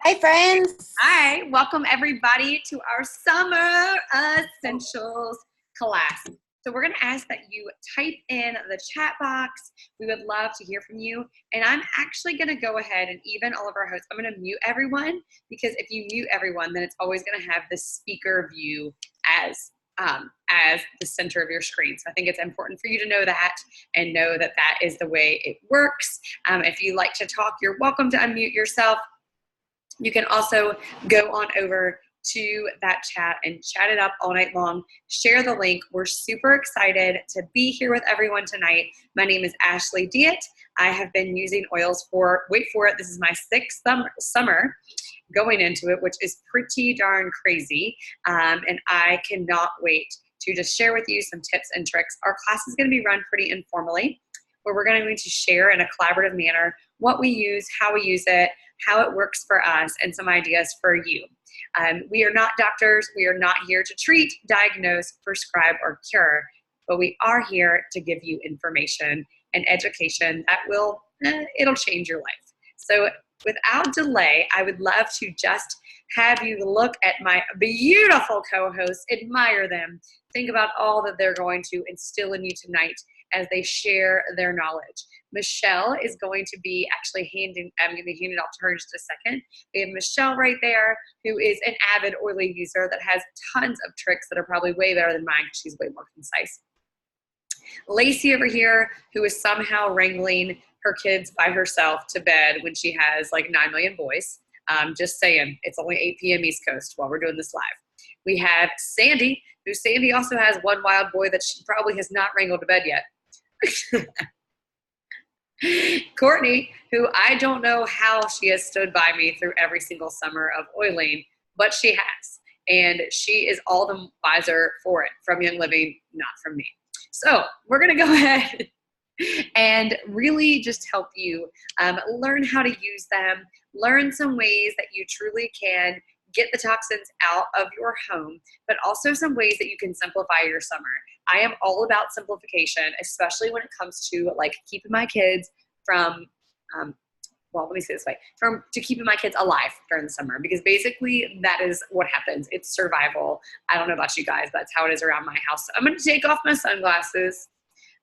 Hi, friends. Hi, welcome everybody to our Summer Essentials class. So we're going to ask that you type in the chat box. We would love to hear from you. And I'm actually going to go ahead and even all of our hosts, I'm going to mute everyone, because if you mute everyone, then it's always going to have the speaker view as the center of your screen. So I think it's important for you to know that and know that that is the way it works. If you like to talk, you're welcome to unmute yourself. You can also go on over to that chat and chat it up all night long. Share the link. We're super excited to be here with everyone tonight. My name is Ashley Diet. I have been using oils for, wait for it, this is my sixth summer going into it, which is pretty darn crazy. And I cannot wait to just share with you some tips and tricks. Our class is going to be run pretty informally, where we're going to share in a collaborative manner what we use, how we use it, how it works for us, and some ideas for you. We are not doctors. We are not here to treat, diagnose, prescribe, or cure, but we are here to give you information and education that will, it'll change your life. So without delay, I would love to just have you look at my beautiful co-hosts, admire them, think about all that they're going to instill in you tonight as they share their knowledge. Michelle is going to be actually I'm going to hand it off to her in just a second. We have Michelle right there, who is an avid oily user that has tons of tricks that are probably way better than mine because she's way more concise. Lacey over here, who is somehow wrangling her kids by herself to bed when she has like 9 million boys. Just saying, it's only 8 p.m. East Coast while we're doing this live. We have Sandy, who Sandy also has one wild boy that she probably has not wrangled to bed yet. Courtney, who I don't know how she has stood by me through every single summer of oiling, but she has. And she is all the wiser for it from Young Living, not from me. So we're going to go ahead and really just help you learn how to use them, learn some ways that you truly can get the toxins out of your home, but also some ways that you can simplify your summer. I am all about simplification, especially when it comes to like keeping my kids from, let me say this way, to keeping my kids alive during the summer, because basically that is what happens. It's survival. I don't know about you guys, but that's how it is around my house. So I'm going to take off my sunglasses,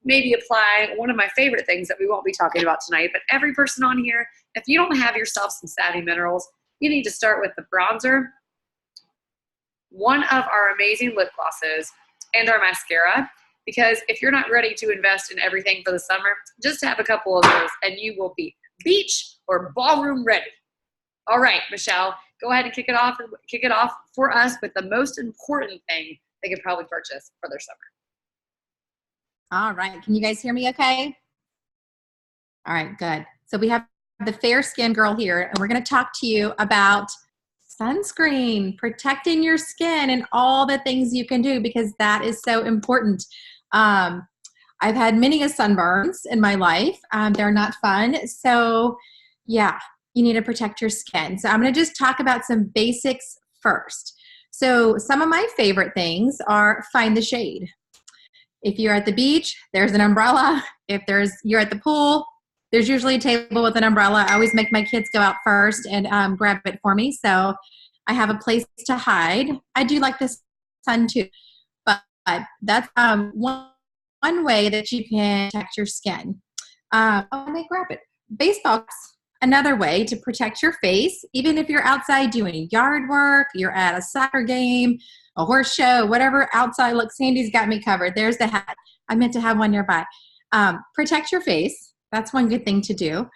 maybe apply one of my favorite things that we won't be talking about tonight, but every person on here, if you don't have yourself some Savvy Minerals, you need to start with the bronzer, one of our amazing lip glosses, and our mascara, because if you're not ready to invest in everything for the summer, just have a couple of those and you will be beach or ballroom ready. All right, Michelle, go ahead and kick it off for us with the most important thing they could probably purchase for their summer. All right. Can you guys hear me okay? All right, good. So we have the fair skin girl here, and we're going to talk to you about sunscreen, protecting your skin, and all the things you can do, because that is so important. I've had many sunburns in my life. They're not fun. So yeah, you need to protect your skin. So I'm going to just talk about some basics first. So some of my favorite things are find the shade. If you're at the beach, there's an umbrella. If you're at the pool, there's usually a table with an umbrella. I always make my kids go out first and grab it for me. So I have a place to hide. I do like the sun too, but that's one way that you can protect your skin. Let me grab it. Baseball's another way to protect your face, even if you're outside doing yard work, you're at a soccer game, a horse show, whatever outside. Look, Sandy's got me covered. There's the hat. I meant to have one nearby. Protect your face. That's one good thing to do.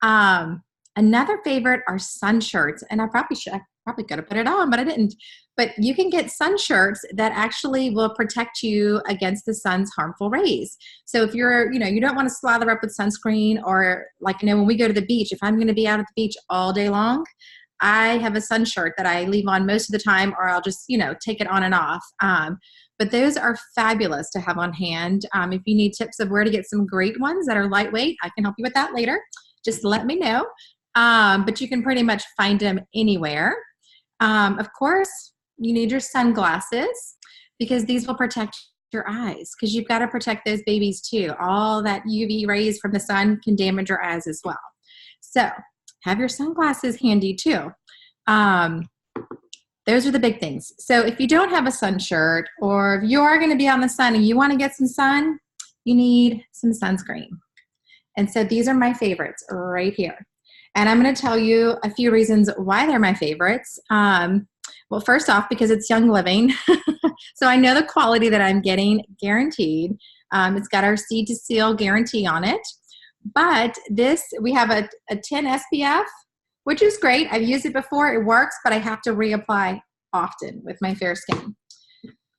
Another favorite are sun shirts, and I probably could have put it on, but I didn't. But you can get sun shirts that actually will protect you against the sun's harmful rays. So if you're, you don't want to slather up with sunscreen, or when we go to the beach, if I'm going to be out at the beach all day long, I have a sun shirt that I leave on most of the time, or I'll just, take it on and off. But those are fabulous to have on hand. If you need tips of where to get some great ones that are lightweight, I can help you with that later. Just let me know. But you can pretty much find them anywhere. Of course, you need your sunglasses, because these will protect your eyes, because you've got to protect those babies too. All that UV rays from the sun can damage your eyes as well. So have your sunglasses handy too. Those are the big things. So if you don't have a sun shirt, or if you are going to be out in the sun and you want to get some sun, you need some sunscreen. And so these are my favorites right here. And I'm going to tell you a few reasons why they're my favorites. Well, first off, because it's Young Living. So I know the quality that I'm getting, guaranteed. It's got our seed to seal guarantee on it. But this, we have a 10 SPF, which is great. I've used it before. It works, but I have to reapply often with my fair skin.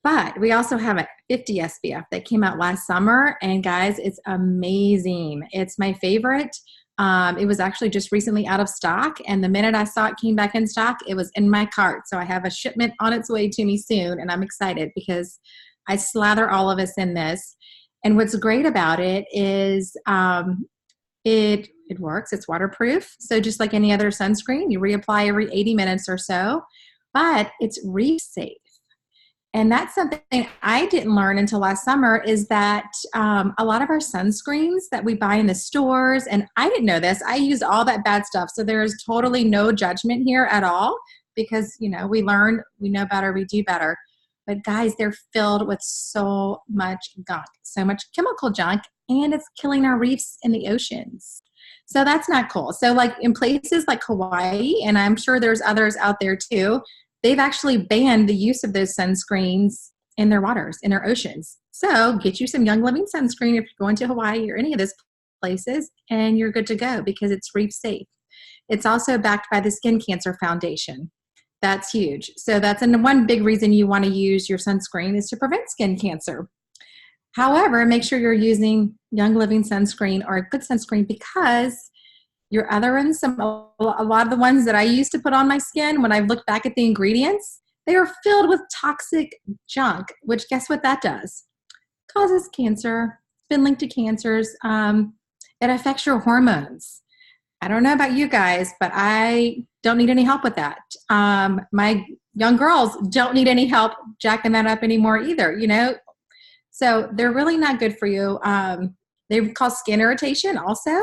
But we also have a 50 SPF that came out last summer. And guys, it's amazing. It's my favorite. It was actually just recently out of stock. And the minute I saw it came back in stock, it was in my cart. So I have a shipment on its way to me soon. And I'm excited because I slather all of us in this. And what's great about it is it works. It's waterproof. So just like any other sunscreen, you reapply every 80 minutes or so. But it's reef safe. And that's something I didn't learn until last summer, is that a lot of our sunscreens that we buy in the stores, and I didn't know this, I used all that bad stuff. So there's totally no judgment here at all, because, you know, we learn, we know better, we do better. But guys, they're filled with so much gunk, so much chemical junk, and it's killing our reefs in the oceans. So that's not cool. So like in places like Hawaii, and I'm sure there's others out there too, they've actually banned the use of those sunscreens in their waters, in their oceans. So get you some Young Living sunscreen if you're going to Hawaii or any of those places, and you're good to go because it's reef safe. It's also backed by the Skin Cancer Foundation. That's huge. So that's one big reason you want to use your sunscreen, is to prevent skin cancer. However, make sure you're using Young Living sunscreen, or a good sunscreen, because your other ones, a lot of the ones that I used to put on my skin, when I look back at the ingredients, they are filled with toxic junk, which guess what that does? Causes cancer. It's been linked to cancers. It affects your hormones. I don't know about you guys, but I don't need any help with that. My young girls don't need any help jacking that up anymore either, you know? So they're really not good for you. They cause skin irritation also.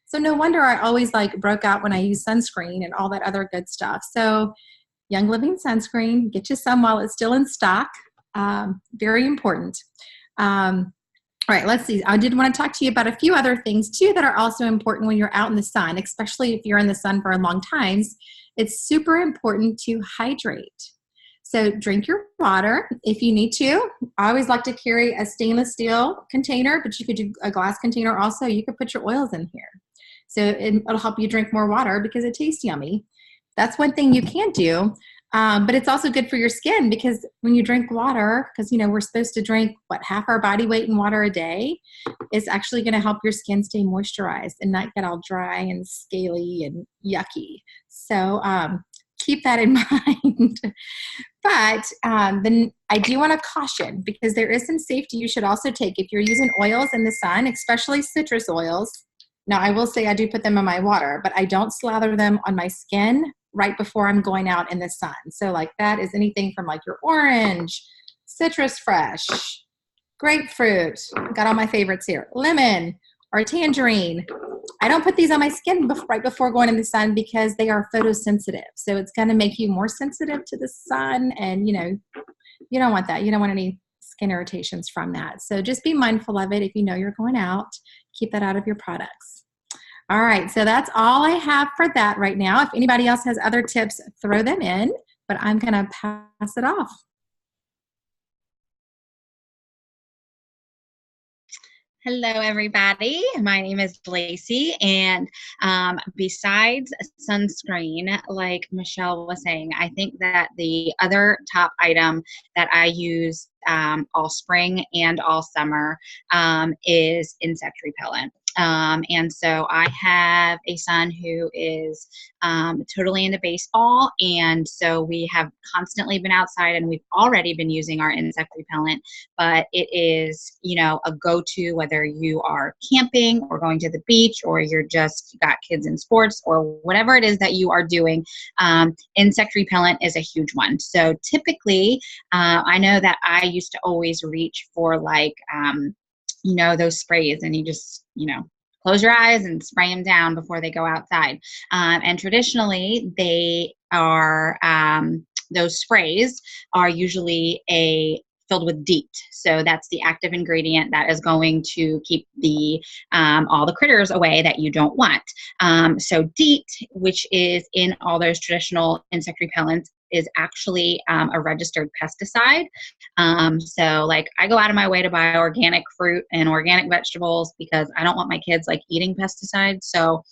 So no wonder I always broke out when I use sunscreen and all that other good stuff. So Young Living sunscreen, get you some while it's still in stock. Very important. All right, let's see. I did want to talk to you about a few other things too that are also important when you're out in the sun, especially if you're in the sun for long times. It's super important to hydrate. So drink your water if you need to. I always like to carry a stainless steel container, but you could do a glass container also. You could put your oils in here. So it'll help you drink more water because it tastes yummy. That's one thing you can do. But it's also good for your skin, because when you drink water, because, you know, we're supposed to drink, half our body weight in water a day, it's actually going to help your skin stay moisturized and not get all dry and scaly and yucky. So keep that in mind. But then I do want to caution, because there is some safety you should also take if you're using oils in the sun, especially citrus oils. Now, I will say I do put them in my water, but I don't slather them on my skin right before I'm going out in the sun. So that is anything from your orange, citrus fresh, grapefruit, got all my favorites here, lemon, or tangerine. I don't put these on my skin right before going in the sun, because they are photosensitive. So it's going to make you more sensitive to the sun, and you don't want that. You don't want any skin irritations from that. So just be mindful of it if you know you're going out. Keep that out of your products. All right, so that's all I have for that right now. If anybody else has other tips, throw them in, but I'm going to pass it off. Hello, everybody. My name is Lacey, and besides sunscreen, like Michelle was saying, I think that the other top item that I use all spring and all summer is insect repellent. And so I have a son who is totally into baseball, and so we have constantly been outside, and we've already been using our insect repellent, but it is, a go-to whether you are camping or going to the beach, or you're just got kids in sports, or whatever it is that you are doing. Insect repellent is a huge one. So typically, I know that I used to always reach for those sprays, and you just, close your eyes and spray them down before they go outside. And traditionally, they are those sprays are usually filled with DEET. So that's the active ingredient that is going to keep the all the critters away that you don't want. So DEET, which is in all those traditional insect repellents, is actually a registered pesticide. So like I go out of my way to buy organic fruit and organic vegetables because I don't want my kids like eating pesticides. So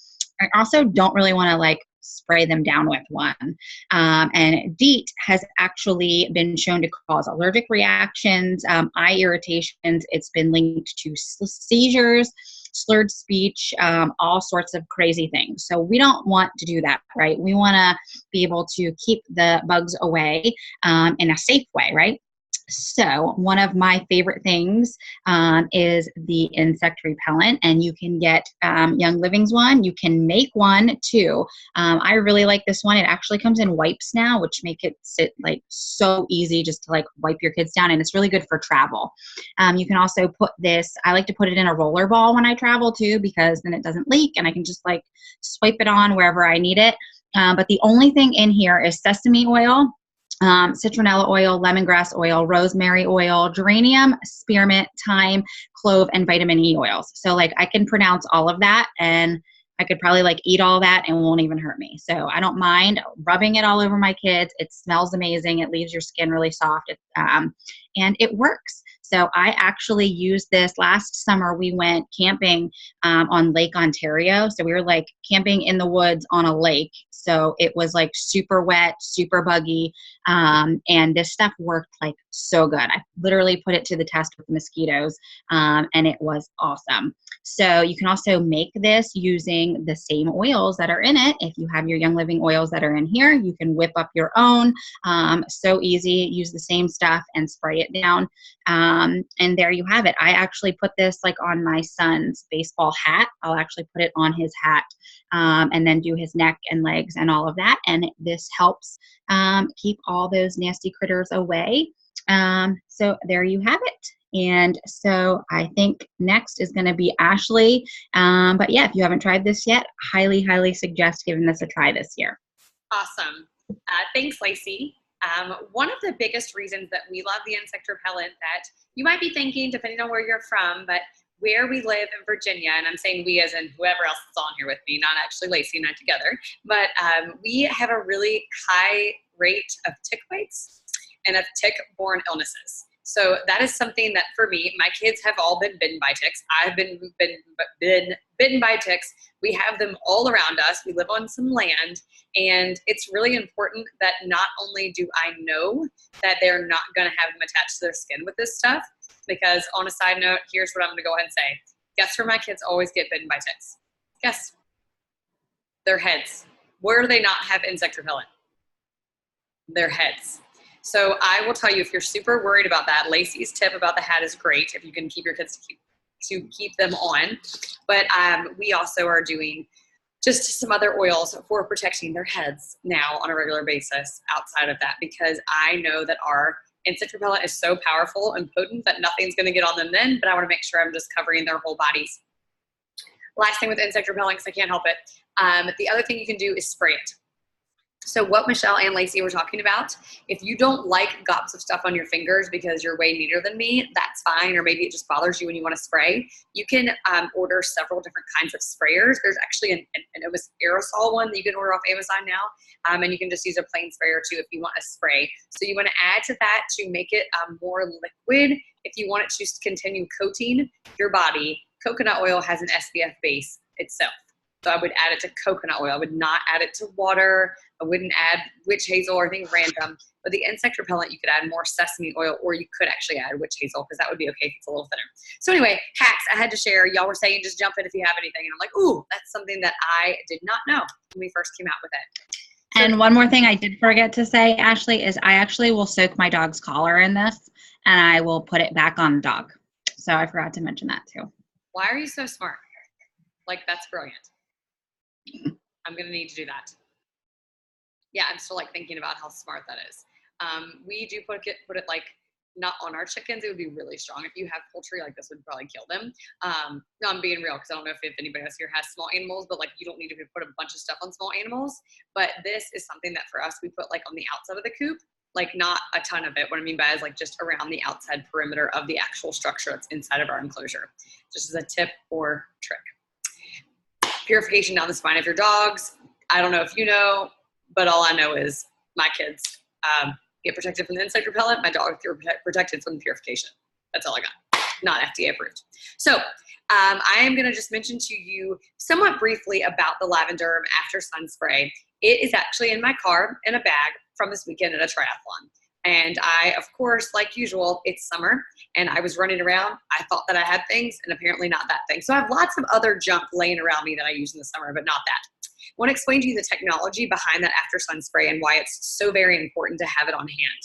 I also don't really want to like spray them down with one. And DEET has actually been shown to cause allergic reactions, eye irritations. It's been linked to seizures, slurred speech, all sorts of crazy things. So we don't want to do that, right? We want to be able to keep the bugs away in a safe way, right? So one of my favorite things is the insect repellent, and you can get Young Living's one. You can make one too. I really like this one. It actually comes in wipes now, which make it sit like so easy just to like wipe your kids down, and it's really good for travel. You can also put this, I like to put it in a roller ball when I travel too, because then it doesn't leak and I can just like swipe it on wherever I need it. But the only thing in here is sesame oil, citronella oil, lemongrass oil, rosemary oil, geranium, spearmint, thyme, clove, and vitamin E oils. So like I can pronounce all of that, and I could probably like eat all that and it won't even hurt me. So I don't mind rubbing it all over my kids. It smells amazing. It leaves your skin really soft, and it works. So I actually used this last summer. We went camping on Lake Ontario. So we were like camping in the woods on a lake. So it was like super wet, super buggy. And this stuff worked like so good. I literally put it to the test with the mosquitoes, and it was awesome. So you can also make this using the same oils that are in it. If you have your Young Living oils that are in here, you can whip up your own. So easy, use the same stuff and spray it down. And there you have it. I actually put this like on my son's baseball hat. I'll actually put it on his hat, and then do his neck and legs and all of that. And this helps keep all those nasty critters away. So there you have it. And so I think next is going to be Ashley. But yeah, if you haven't tried this yet, highly, highly suggest giving this a try this year. Awesome. Thanks, Lacey. One of the biggest reasons that we love the insect repellent that you might be thinking, depending on where you're from, but where we live in Virginia, and I'm saying we as in whoever else is on here with me, not actually Lacey and I together, but we have a really high rate of tick bites and of tick-borne illnesses. So that is something that for me, my kids have all been bitten by ticks. I've been bitten by ticks. We have them all around us. We live on some land, and it's really important that not only do I know that they're not going to have them attached to their skin with this stuff, because on a side note, here's what I'm going to go ahead and say. Guess where my kids always get bitten by ticks? Guess. Their heads. Where do they not have insect repellent? Their heads. So I will tell you, if you're super worried about that, Lacey's tip about the hat is great if you can keep your kids to keep them on. But we also are doing just some other oils for protecting their heads now on a regular basis outside of that, because I know that our insect repellent is so powerful and potent that nothing's going to get on them then, but I want to make sure I'm just covering their whole bodies. Last thing with insect repellent, because I can't help it, the other thing you can do is spray it. So what Michelle and Lacey were talking about, if you don't like gobs of stuff on your fingers because you're way neater than me, that's fine. Or maybe it just bothers you when you want to spray. You can order several different kinds of sprayers. There's actually an aerosol one that you can order off Amazon now. And you can just use a plain sprayer too if you want a spray. So you want to add to that to make it more liquid. If you want it to continue coating your body, coconut oil has an SPF base itself. So I would add it to coconut oil. I would not add it to water. I wouldn't add witch hazel or anything random. But the insect repellent, you could add more sesame oil, or you could actually add witch hazel, because that would be okay if it's a little thinner. So anyway, hacks I had to share. Y'all were saying just jump in if you have anything. And I'm like, ooh, that's something that I did not know when we first came out with it. So, and one more thing I did forget to say, Ashley, is I actually will soak my dog's collar in this, and I will put it back on the dog. So I forgot to mention that too. Why are you so smart? Like, that's brilliant. I'm going to need to do that. Yeah, I'm still like thinking about how smart that is. We do put it like not on our chickens. It would be really strong. If you have poultry, like this would probably kill them. No, I'm being real because I don't know if anybody else here has small animals, but like you don't need to put a bunch of stuff on small animals. But this is something that for us, we put like on the outside of the coop, like not a ton of it. What I mean by is like just around the outside perimeter of the actual structure that's inside of our enclosure. Just as a tip or trick. Purification down the spine of your dogs. I don't know if you know, but all I know is my kids get protected from the insect repellent. My dogs get protected from the purification. That's all I got. Not FDA approved. So I am going to just mention to you somewhat briefly about the lavender after sun spray. It is actually in my car in a bag from this weekend at a triathlon. And I, of course, like usual, it's summer and I was running around. I thought that I had things and apparently not that thing. So I have lots of other junk laying around me that I use in the summer, but not that. I want to explain to you the technology behind that after sun spray and why it's so very important to have it on hand.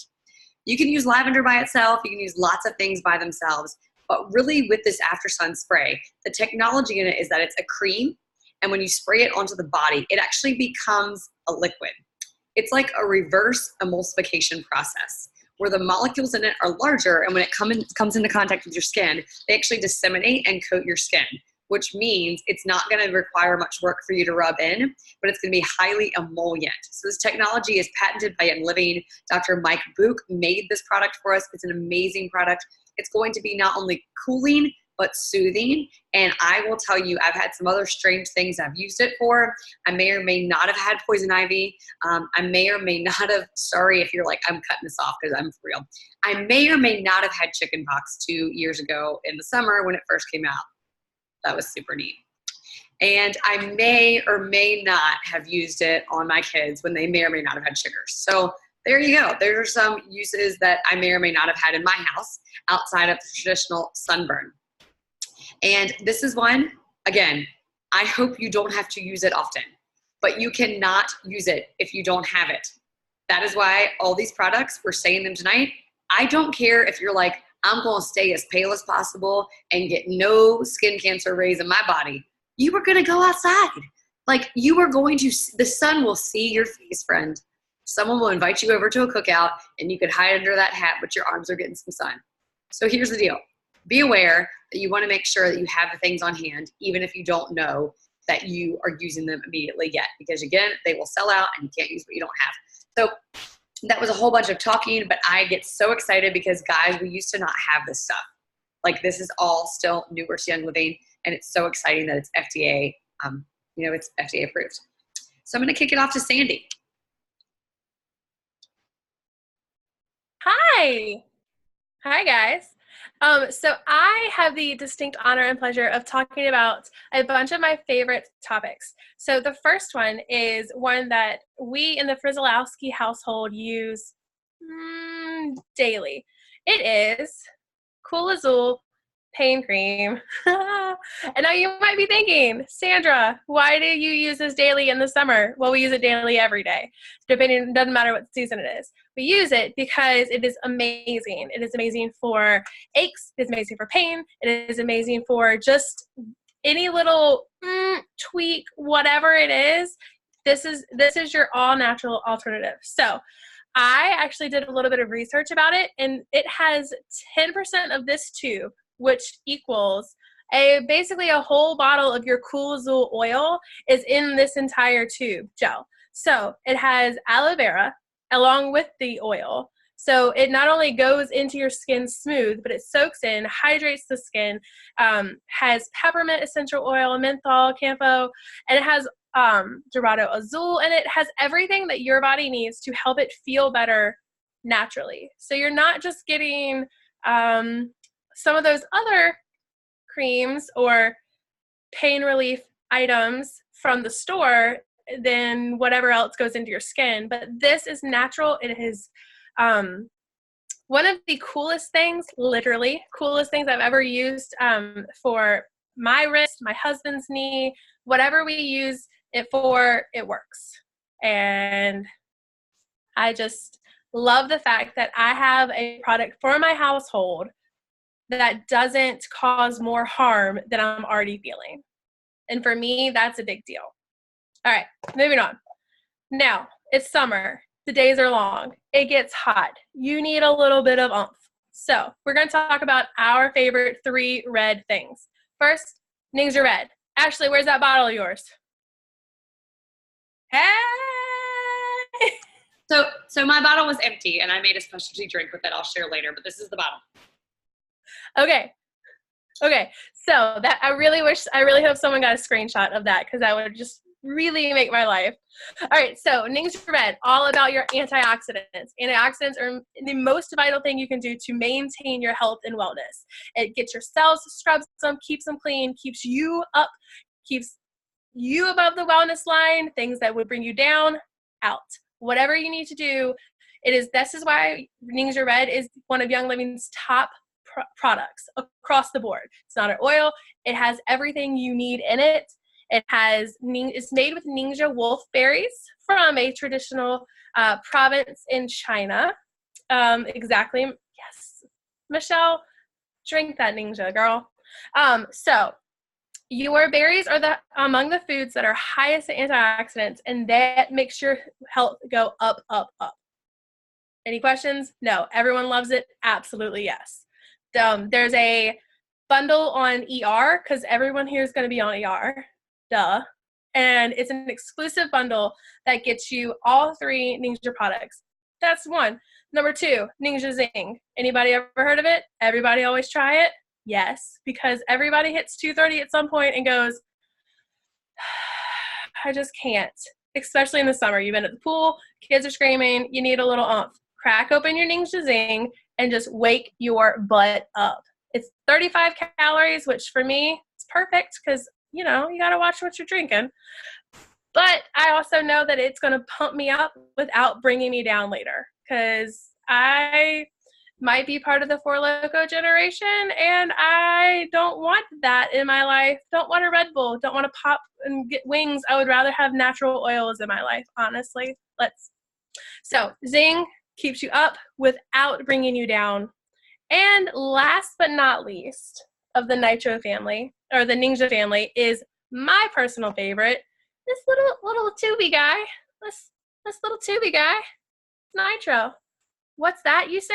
You can use lavender by itself. You can use lots of things by themselves. But really with this after sun spray, the technology in it is that it's a cream. And when you spray it onto the body, it actually becomes a liquid. It's like a reverse emulsification process where the molecules in it are larger. And when it comes into contact with your skin, they actually disseminate and coat your skin, which means it's not going to require much work for you to rub in, but it's going to be highly emollient. So this technology is patented by Young Living. Dr. Mike Book made this product for us. It's an amazing product. It's going to be not only cooling, but soothing. And I will tell you, I've had some other strange things I've used it for. I may or may not have had poison ivy. I may or may not have, sorry if you're like, I'm cutting this off because I'm for real. I may or may not have had chicken pox 2 years ago in the summer when it first came out. That was super neat. And I may or may not have used it on my kids when they may or may not have had chiggers. So there you go. There are some uses that I may or may not have had in my house outside of the traditional sunburn. And this is one, again, I hope you don't have to use it often, but you cannot use it if you don't have it. That is why all these products, we're saying them tonight. I don't care if you're like, I'm going to stay as pale as possible and get no skin cancer rays in my body. You are going to go outside. Like you are going to, the sun will see your face, friend. Someone will invite you over to a cookout and you could hide under that hat, but your arms are getting some sun. So here's the deal. Be aware that you want to make sure that you have the things on hand, even if you don't know that you are using them immediately yet, because again, they will sell out and you can't use what you don't have. So that was a whole bunch of talking, but I get so excited because guys, we used to not have this stuff. Like this is all still newer to Young Living, and it's so exciting that it's FDA, it's FDA approved. So I'm going to kick it off to Sandy. Hi. Hi, guys. So I have the distinct honor and pleasure of talking about a bunch of my favorite topics. So the first one is one that we in the Frizzlowski household use daily. It is Cool Azul pain cream. And now you might be thinking, Sandra, why do you use this daily in the summer? Well, we use it daily every day. It doesn't matter what season it is. We use it because it is amazing. It is amazing for aches. It is amazing for pain. It is amazing for just any little tweak, whatever it is. This is your all natural alternative. So I actually did a little bit of research about it, and it has 10% of this tube, which equals basically a whole bottle of your Cool Azul oil is in this entire tube gel. So it has aloe vera along with the oil. So it not only goes into your skin smooth, but it soaks in, hydrates the skin, has peppermint essential oil, menthol, camphor, and it has Dorado Azul, and it has everything that your body needs to help it feel better naturally. So you're not just getting some of those other creams or pain relief items from the store, then whatever else goes into your skin. But this is natural. It is one of the coolest things, literally coolest things I've ever used for my wrist, my husband's knee, whatever we use it for, it works. And I just love the fact that I have a product for my household that doesn't cause more harm than I'm already feeling. And for me, that's a big deal. All right, moving on. Now, it's summer. The days are long. It gets hot. You need a little bit of oomph. So we're going to talk about our favorite 3 red things. First, Ningxia Red. Ashley, where's that bottle of yours? Hey! So my bottle was empty, and I made a specialty drink with it. I'll share later, but this is the bottle. Okay. So that I really hope someone got a screenshot of that, because that would just really make my life. All right, so Ningxia Red, all about your antioxidants. Antioxidants are the most vital thing you can do to maintain your health and wellness. It gets your cells, scrubs them, keeps them clean, keeps you up, keeps you above the wellness line. Things that would bring you down, out. Whatever you need to do, this is why Ningxia Red is one of Young Living's top products across the board. It's not an oil. It has everything you need in it. It's made with Ningxia wolf berries from a traditional province in China. Exactly. Yes. Michelle, drink that Ningxia, girl. So your berries are among the foods that are highest in antioxidants, and that makes your health go up, up, up. Any questions? No. Everyone loves it? Absolutely yes. There's a bundle on ER, because everyone here is going to be on ER. Duh. And it's an exclusive bundle that gets you all 3 Ningxia products. That's 1. Number 2, Ningxia Zing. Anybody ever heard of it? Everybody always try it? Yes, because everybody hits 2:30 at some point and goes, I just can't. Especially in the summer. You've been at the pool, kids are screaming, you need a little oomph. Crack open your Ningxia Zing and just wake your butt up. It's 35 calories, which for me is perfect, because you got to watch what you're drinking. But I also know that it's going to pump me up without bringing me down later, because I might be part of the Four Loko generation, and I don't want that in my life. Don't want a Red Bull. Don't want to pop and get wings. I would rather have natural oils in my life, honestly. So Zing keeps you up without bringing you down. And last but not least of the Nitro family, or the Ningxia family, is my personal favorite, this little tubey guy. This little tubey guy, Nitro. What's that, you say?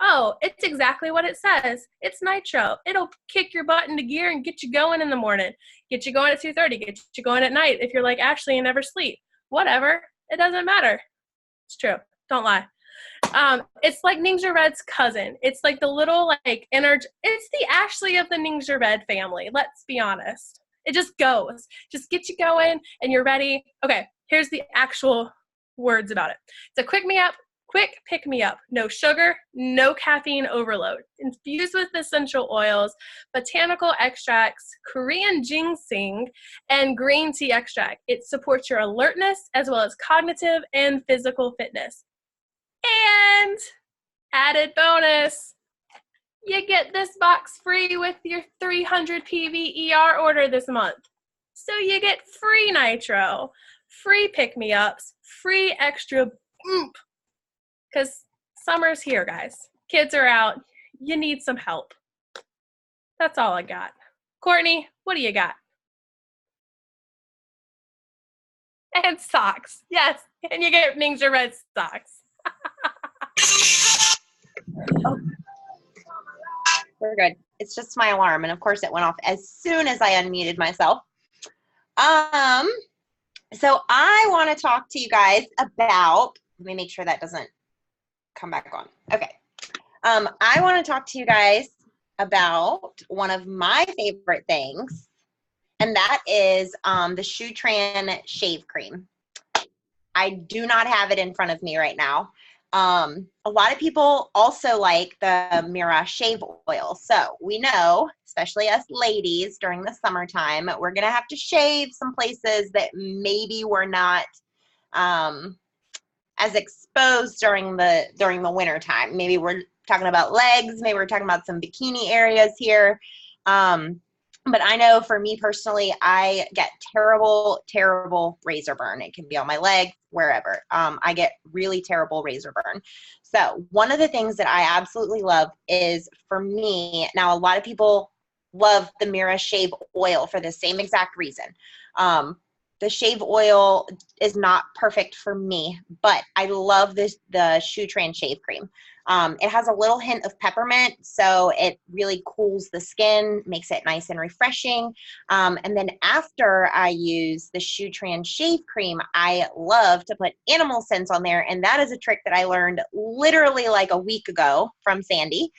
Oh, it's exactly what it says. It's Nitro. It'll kick your butt into gear and get you going in the morning. Get you going at 2:30. Get you going at night if you're like Ashley and never sleep. Whatever. It doesn't matter. It's true. Don't lie. It's like Ningxia Red's cousin. It's like the little it's the Ashley of the Ningxia Red family. Let's be honest. It just goes. Just get you going and you're ready. Okay, here's the actual words about it. It's a quick pick-me-up. No sugar, no caffeine overload. Infused with essential oils, botanical extracts, Korean ginseng, and green tea extract. It supports your alertness as well as cognitive and physical fitness. And added bonus, you get this box free with your 300 PVER order this month. So you get free Nitro, free pick-me-ups, free extra oomph. Because summer's here, guys. Kids are out. You need some help. That's all I got. Courtney, what do you got? And socks. Yes, and you get Ningxia Red socks. Oh. We're good. It's just my alarm, and of course it went off as soon as I unmuted myself. So I want to talk to you guys about, let me make sure that doesn't come back on. Okay. I want to talk to you guys about one of my favorite things, and that is the Shutran Shave Cream. I do not have it in front of me right now. A lot of people also like the Mira shave oil. So we know, especially us ladies during the summertime, we're going to have to shave some places that maybe we're not as exposed during the winter time. Maybe we're talking about legs, maybe we're talking about some bikini areas here. But I know for me personally, I get terrible, terrible razor burn. It can be on my leg, wherever. I get really terrible razor burn. So one of the things that I absolutely love is, for me, now a lot of people love the Mira shave oil for the same exact reason. the shave oil is not perfect for me, but I love the Shutran shave cream. It has a little hint of peppermint, so it really cools the skin, makes it nice and refreshing. And then after I use the Shutran shave cream, I love to put animal scents on there, and that is a trick that I learned literally like a week ago from Sandy.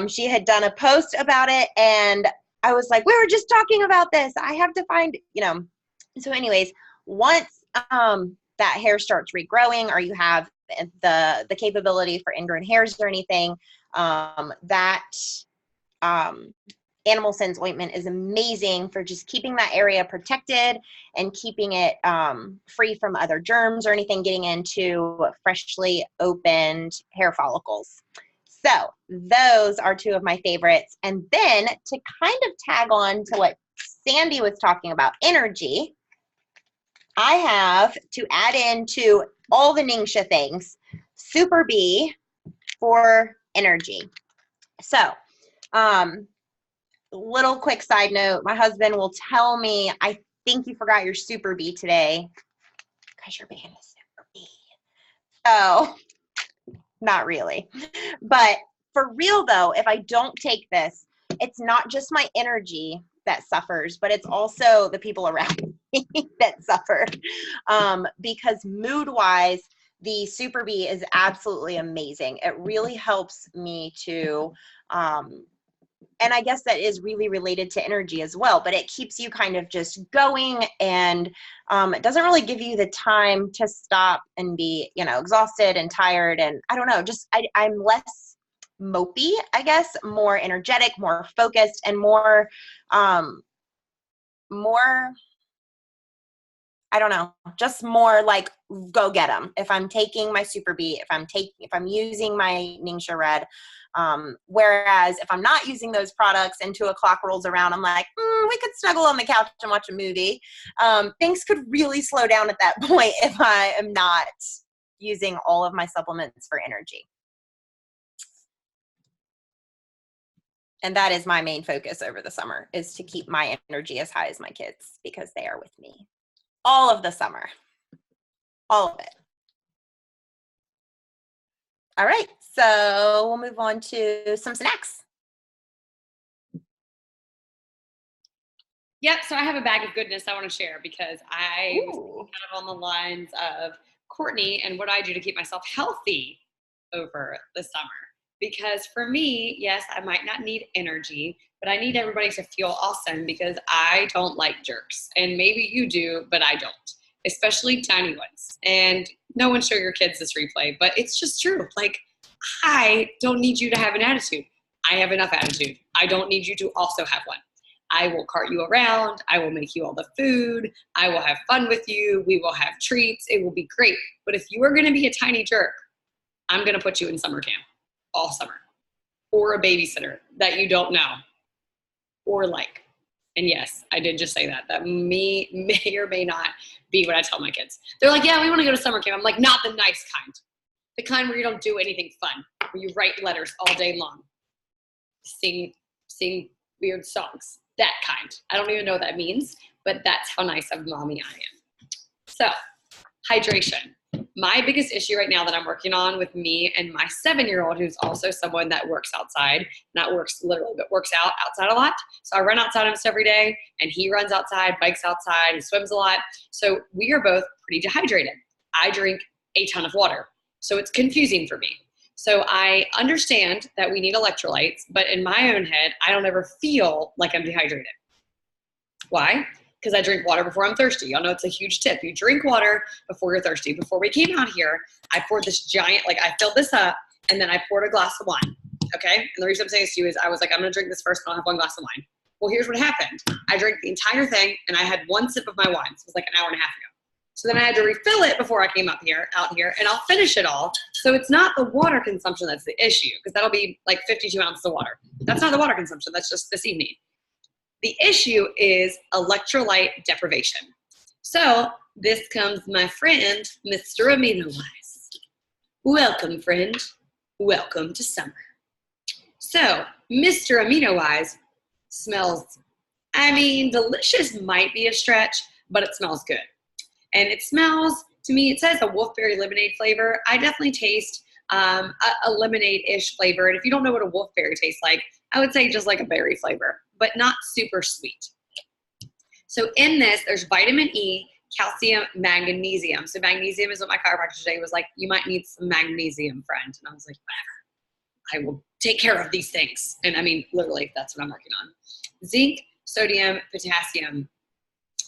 She had done a post about it, and I was like, we were just talking about this. I have to find, So anyways, once that hair starts regrowing, or you have the capability for ingrown hairs or anything, that animal scents ointment is amazing for just keeping that area protected and keeping it free from other germs or anything getting into freshly opened hair follicles. So those are two of my favorites. And then to kind of tag on to what Sandy was talking about, energy, I have to add into all the Ningxia things, Super B for energy. So, little quick side note, my husband will tell me, I think you forgot your Super B today, because your band is Super B. So, not really. But for real though, if I don't take this, it's not just my energy that suffers, but it's also the people around me that suffer. Because mood-wise, the Super B is absolutely amazing. It really helps me to, and I guess that is really related to energy as well, but it keeps you kind of just going, and it doesn't really give you the time to stop and be, exhausted and tired. And I don't know, just I'm less mopey, I guess, more energetic, more focused, and more, I don't know, just more like go get them. If I'm taking my Super B, if I'm using my Ningxia Red, whereas if I'm not using those products and 2 o'clock rolls around, I'm like, we could snuggle on the couch and watch a movie. Things could really slow down at that point if I am not using all of my supplements for energy. And that is my main focus over the summer, is to keep my energy as high as my kids, because they are with me all of the summer, all of it. All right, so we'll move on to some snacks. Yep, so I have a bag of goodness I want to share, because I was kind of on the lines of Courtney and what I do to keep myself healthy over the summer. Because for me, yes, I might not need energy, but I need everybody to feel awesome, because I don't like jerks. And maybe you do, but I don't, especially tiny ones. And no one show your kids this replay, but it's just true. Like, I don't need you to have an attitude. I have enough attitude. I don't need you to also have one. I will cart you around. I will make you all the food. I will have fun with you. We will have treats. It will be great. But if you are going to be a tiny jerk, I'm going to put you in summer camp all summer, or a babysitter that you don't know or like. And yes, I did just say that. That may or may not be what I tell my kids. They're like, yeah, we want to go to summer camp. I'm like, not the nice kind. The kind where you don't do anything fun, where you write letters all day long, sing weird songs. That kind. I don't even know what that means, but that's how nice of mommy I am. So, hydration. My biggest issue right now that I'm working on with me and my 7-year-old, who's also someone that works outside, not works literally, but works outside a lot. So I run outside almost every day, and he runs outside, bikes outside, he swims a lot. So we are both pretty dehydrated. I drink a ton of water, so it's confusing for me. So I understand that we need electrolytes, but in my own head, I don't ever feel like I'm dehydrated. Why? Because I drink water before I'm thirsty. Y'all know it's a huge tip. You drink water before you're thirsty. Before we came out here, I poured this giant, I filled this up, and then I poured a glass of wine, okay? And the reason I'm saying this to you is I was like, I'm gonna drink this first, and I'll have one glass of wine. Well, here's what happened. I drank the entire thing, and I had one sip of my wine. So it was like an hour and a half ago. So then I had to refill it before I came out here, and I'll finish it all. So it's not the water consumption that's the issue, because that'll be like 52 ounces of water. That's not the water consumption, that's just this evening. The issue is electrolyte deprivation. So this comes my friend, Mr. Amino Wise. Welcome, friend. Welcome to summer. So Mr. Amino Wise smells, delicious might be a stretch, but it smells good. And it smells, to me, it says a wolfberry lemonade flavor. I definitely taste a lemonade-ish flavor. And if you don't know what a wolfberry tastes like, I would say just like a berry flavor, but not super sweet. So in this, there's vitamin E, calcium, magnesium. So magnesium is what my chiropractor today was like, you might need some magnesium, friend. And I was like, whatever. I will take care of these things. And I mean, literally, that's what I'm working on. Zinc, sodium, potassium.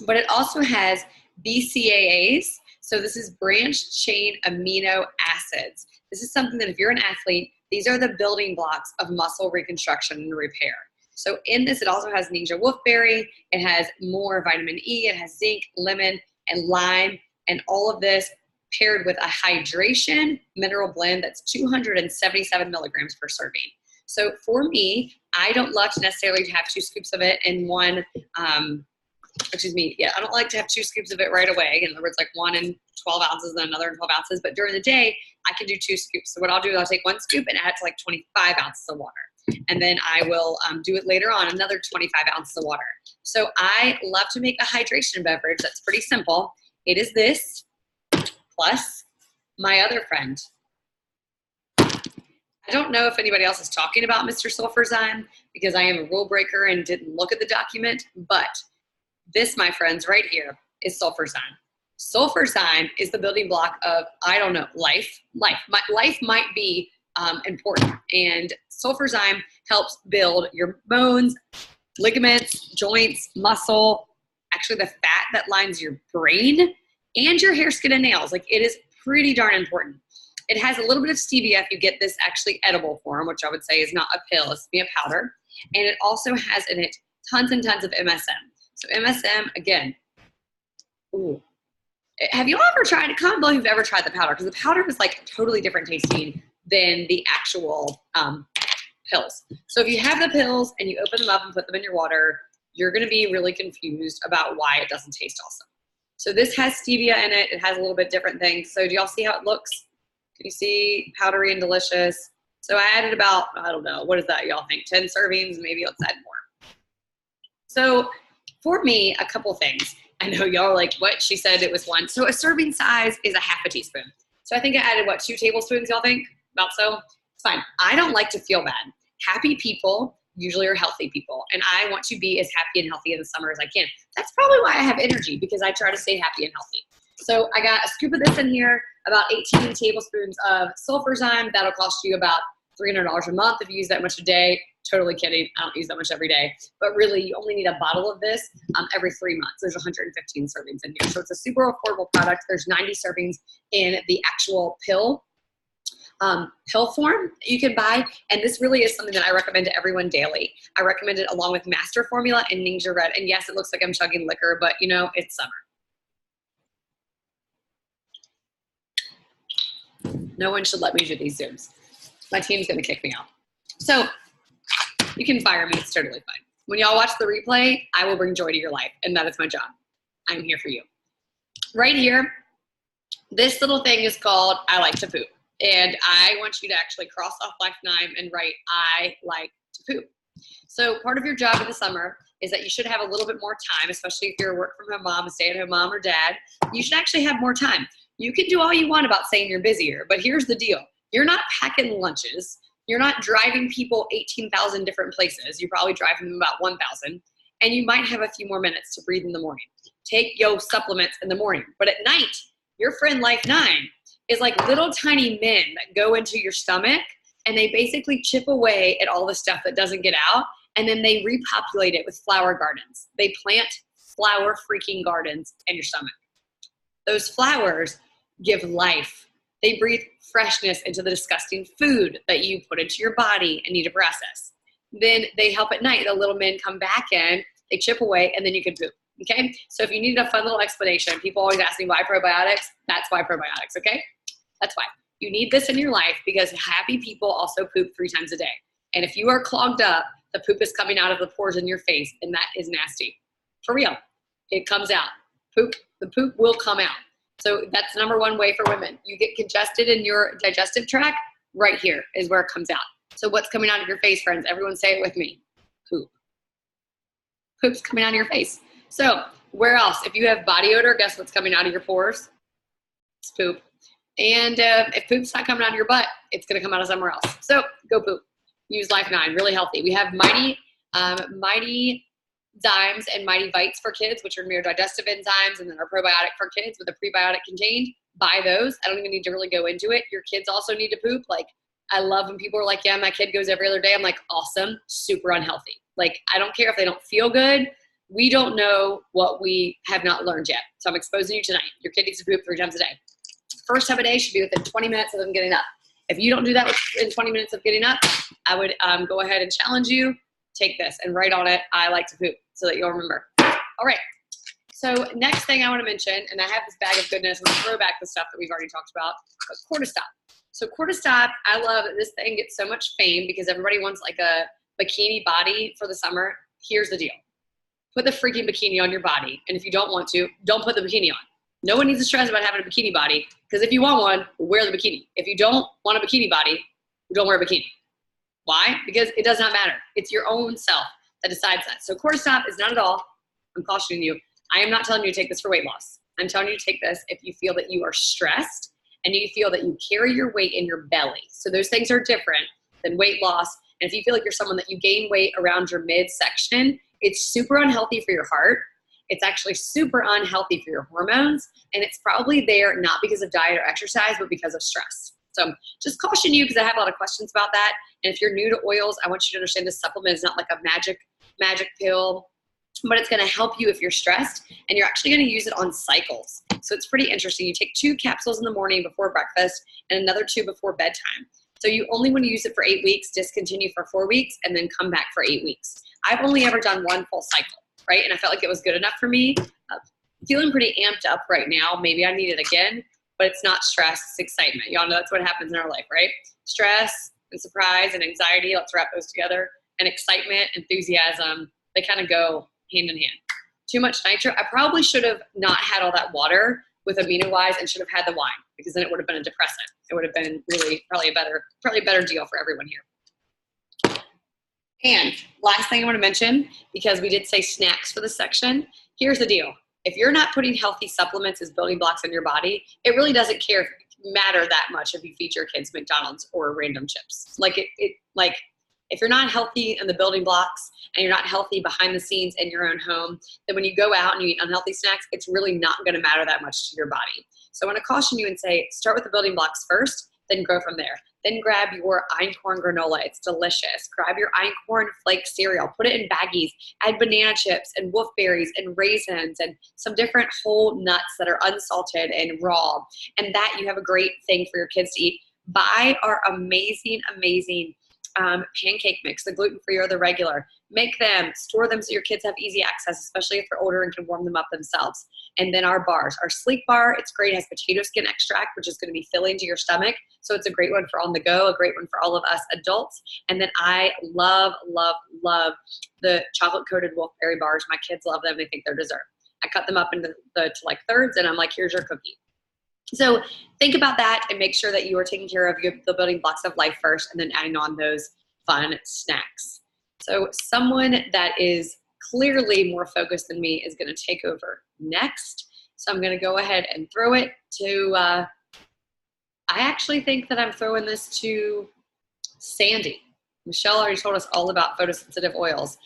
But it also has BCAAs. So this is branched chain amino acids. This is something that if you're an athlete, these are the building blocks of muscle reconstruction and repair. So in this, it also has Ninja Wolfberry. It has more vitamin E. It has zinc, lemon, and lime. And all of this paired with a hydration mineral blend that's 277 milligrams per serving. So for me, I don't love to necessarily have 2 scoops of it in one, I don't like to have 2 scoops of it right away. In other words, like one in 12 ounces and another in 12 ounces. But during the day, I can do 2 scoops. So what I'll do is I'll take 1 scoop and add it to like 25 ounces of water. And then I will do it later on, another 25 ounces of water. So I love to make a hydration beverage that's pretty simple. It is this plus my other friend. I don't know if anybody else is talking about Mr. Sulfurzyme because I am a rule breaker and didn't look at the document, but this, my friends, right here is Sulfurzyme. Sulfurzyme is the building block of, I don't know, life. Life might be important, and Sulfurzyme helps build your bones, ligaments, joints, muscle, actually the fat that lines your brain, and your hair, skin, and nails. Like, it is pretty darn important. It has a little bit of stevia if you get this actually edible form, which I would say is not a pill, it's a powder. And it also has in it tons and tons of MSM. So MSM, again, ooh. Have you all ever tried it? Comment below if you've ever tried the powder, because the powder is like totally different tasting than the actual pills. So if you have the pills and you open them up and put them in your water, you're going to be really confused about why it doesn't taste awesome. So this has stevia in it. It has a little bit different things. So do y'all see how it looks? Can you see powdery and delicious? So I added about, I don't know, what is that y'all think? 10 servings, maybe let's add more. So for me, a couple things. I know y'all are like, what? She said it was 1. So a serving size is a half a teaspoon. So I think I added, 2 tablespoons, y'all think? About so? It's fine. I don't like to feel bad. Happy people usually are healthy people. And I want to be as happy and healthy in the summer as I can. That's probably why I have energy, because I try to stay happy and healthy. So I got a scoop of this in here, about 18 tablespoons of Sulfurzyme. That'll cost you about $300 a month if you use that much a day. Totally kidding. I don't use that much every day. But really, you only need a bottle of this every 3 months. There's 115 servings in here. So it's a super affordable product. There's 90 servings in the actual pill form you can buy. And this really is something that I recommend to everyone daily. I recommend it along with Master Formula and Ninja Red. And yes, it looks like I'm chugging liquor, but you know, it's summer. No one should let me do these Zooms. My team's going to kick me out. So you can fire me. It's totally fine. When y'all watch the replay, I will bring joy to your life. And that is my job. I'm here for you. Right here, this little thing is called I like to poop. And I want you to actually cross off life 9 and write I like to poop. So part of your job in the summer is that you should have a little bit more time, especially if you're a work from home mom, a stay-at-home mom or dad. You should actually have more time. You can do all you want about saying you're busier, but here's the deal. You're not packing lunches. You're not driving people 18,000 different places. You're probably driving them about 1,000. And you might have a few more minutes to breathe in the morning. Take your supplements in the morning. But at night, your friend Life 9 is like little tiny men that go into your stomach and they basically chip away at all the stuff that doesn't get out. And then they repopulate it with flower gardens. They plant flower freaking gardens in your stomach. Those flowers give life. They breathe freshness into the disgusting food that you put into your body and need to process. Then they help at night. The little men come back in, they chip away, and then you can poop. Okay? So if you need a fun little explanation, people always ask me why probiotics. That's why probiotics, okay? That's why. You need this in your life because happy people also poop 3 times a day. And if you are clogged up, the poop is coming out of the pores in your face, and that is nasty. For real. It comes out. The poop will come out. So that's the number 1 way for women. You get congested in your digestive tract, right here is where it comes out. So what's coming out of your face, friends? Everyone say it with me. Poop. Poop's coming out of your face. So Where else? If you have body odor, guess what's coming out of your pores? It's poop. And if poop's not coming out of your butt, it's going to come out of somewhere else. So go poop. Use Life 9, really healthy. We have Mighty Zymes and Mighty Vites for kids, which are digestive enzymes, and then our probiotic for kids with a prebiotic contained. Buy those. I don't even need to really go into it. Your kids also need to poop. Like, I love when people are like, yeah, my kid goes every other day. I'm like, awesome, super unhealthy. Like, I don't care if they don't feel good. We don't know what we have not learned yet. So I'm exposing you tonight. Your kid needs to poop 3 times a day. First time a day should be within 20 minutes of them getting up. If you don't do that in 20 minutes of getting up, I would go ahead and challenge you. Take this and write on it, I like to poop, so that you'll remember. All right. So next thing I want to mention, and I have this bag of goodness, I'm going to throw back the stuff that we've already talked about, but Cortistop. So Cortistop, I love that this thing gets so much fame because everybody wants like a bikini body for the summer. Here's the deal. Put the freaking bikini on your body. And if you don't want to, don't put the bikini on. No one needs to stress about having a bikini body, because if you want one, wear the bikini. If you don't want a bikini body, don't wear a bikini. Why? Because it does not matter. It's your own self that decides that. So Cortistop is not at all, I'm cautioning you, I am not telling you to take this for weight loss. I'm telling you to take this if you feel that you are stressed and you feel that you carry your weight in your belly. So those things are different than weight loss. And if you feel like you're someone that you gain weight around your midsection, it's super unhealthy for your heart. It's actually super unhealthy for your hormones. And it's probably there not because of diet or exercise, but because of stress. So just caution you, because I have a lot of questions about that. And if you're new to oils, I want you to understand this supplement is not like a magic pill, but it's going to help you if you're stressed, and you're actually going to use it on cycles. So it's pretty interesting. You take 2 capsules in the morning before breakfast and another 2 before bedtime. So you only want to use it for 8 weeks, discontinue for 4 weeks, and then come back for 8 weeks. I've only ever done 1 full cycle, right? And I felt like it was good enough for me. Feeling pretty amped up right now. Maybe I need it again, but it's not stress, it's excitement. Y'all know that's what happens in our life, right? Stress and surprise and anxiety, let's wrap those together. And excitement, enthusiasm, they kind of go hand in hand. Too much nitro. I probably should have not had all that water with amino-wise and should have had the wine, because then it would have been a depressant. It would have been really probably a better deal for everyone here. And last thing I want to mention, because we did say snacks for this section, here's the deal. If you're not putting healthy supplements as building blocks in your body, it really doesn't matter that much if you feed your kids McDonald's or random chips. If you're not healthy in the building blocks and you're not healthy behind the scenes in your own home, then when you go out and you eat unhealthy snacks, it's really not going to matter that much to your body. So I want to caution you and say, start with the building blocks first, then grow from there. Then grab your einkorn granola. It's delicious. Grab your einkorn flake cereal. Put it in baggies. Add banana chips and wolfberries and raisins and some different whole nuts that are unsalted and raw. And that you have a great thing for your kids to eat. Buy our amazing pancake mix, the gluten-free or the regular. Make them, store them so your kids have easy access, especially if they're older and can warm them up themselves. And then our bars, our sleek bar, it's great. It has potato skin extract, which is going to be filling to your stomach. So it's a great one for on the go, a great one for all of us adults. And then I love the chocolate coated wolfberry bars. My kids love them. They think they're dessert. I cut them up into to like thirds, and I'm like, here's your cookie. So think about that and make sure that you are taking care of the building blocks of life first, and then adding on those fun snacks. So someone that is clearly more focused than me is going to take over next. So I'm going to go ahead and throw it to, I actually think that I'm throwing this to Sandy. Michelle already told us all about photosensitive oils.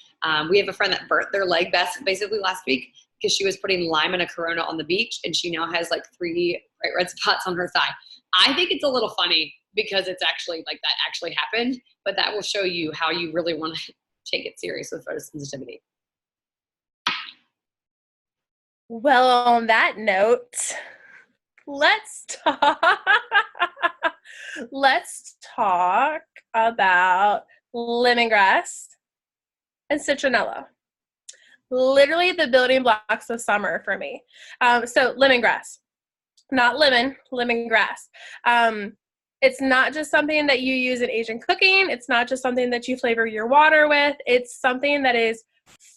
We have a friend that burnt their leg basically last week because she was putting lime in a Corona on the beach, and she now has like 3 bright red spots on her thigh. I think it's a little funny because it's actually like that actually happened, but that will show you how you really want to take it serious with photosensitivity. Well, on that note, let's talk about lemongrass and citronella. Literally the building blocks of summer for me. So lemongrass, not lemon, lemongrass. It's not just something that you use in Asian cooking. It's not just something that you flavor your water with. It's something that is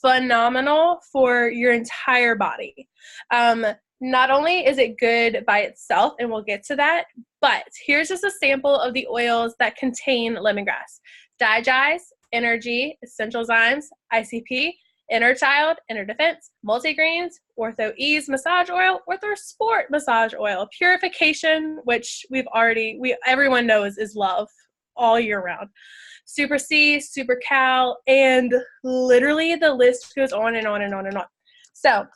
phenomenal for your entire body. Not only is it good by itself, and we'll get to that, but here's just a sample of the oils that contain lemongrass. Digize, Energy, Essential Zymes, ICP, Inner Child, Inner Defense, Multigreens, Ortho Ease Massage Oil, Ortho Sport Massage Oil, Purification, which everyone knows is love all year round, Super C, Super Cal, and literally the list goes on and on and on and on. So,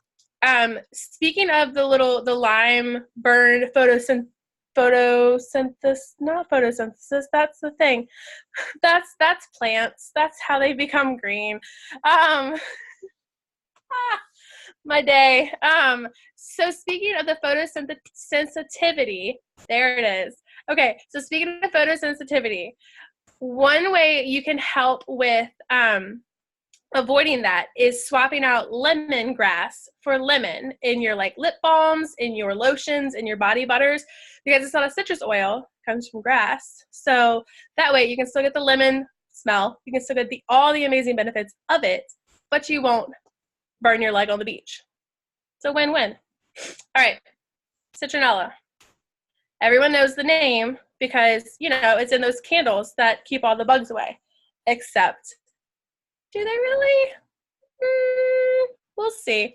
speaking of the lime burn photosynthesis, not photosynthesis, that's the thing. That's plants. That's how they become green. My day. So speaking of the photosensitivity, there it is. Okay, so speaking of photosensitivity, one way you can help with avoiding that is swapping out lemongrass for lemon in your like lip balms, in your lotions, in your body butters, because it's not a citrus oil, it comes from grass. So that way you can still get the lemon smell, you can still get all the amazing benefits of it, but you won't burn your leg on the beach. It's a win-win. All right, citronella. Everyone knows the name because, it's in those candles that keep all the bugs away, except do they really? We'll see.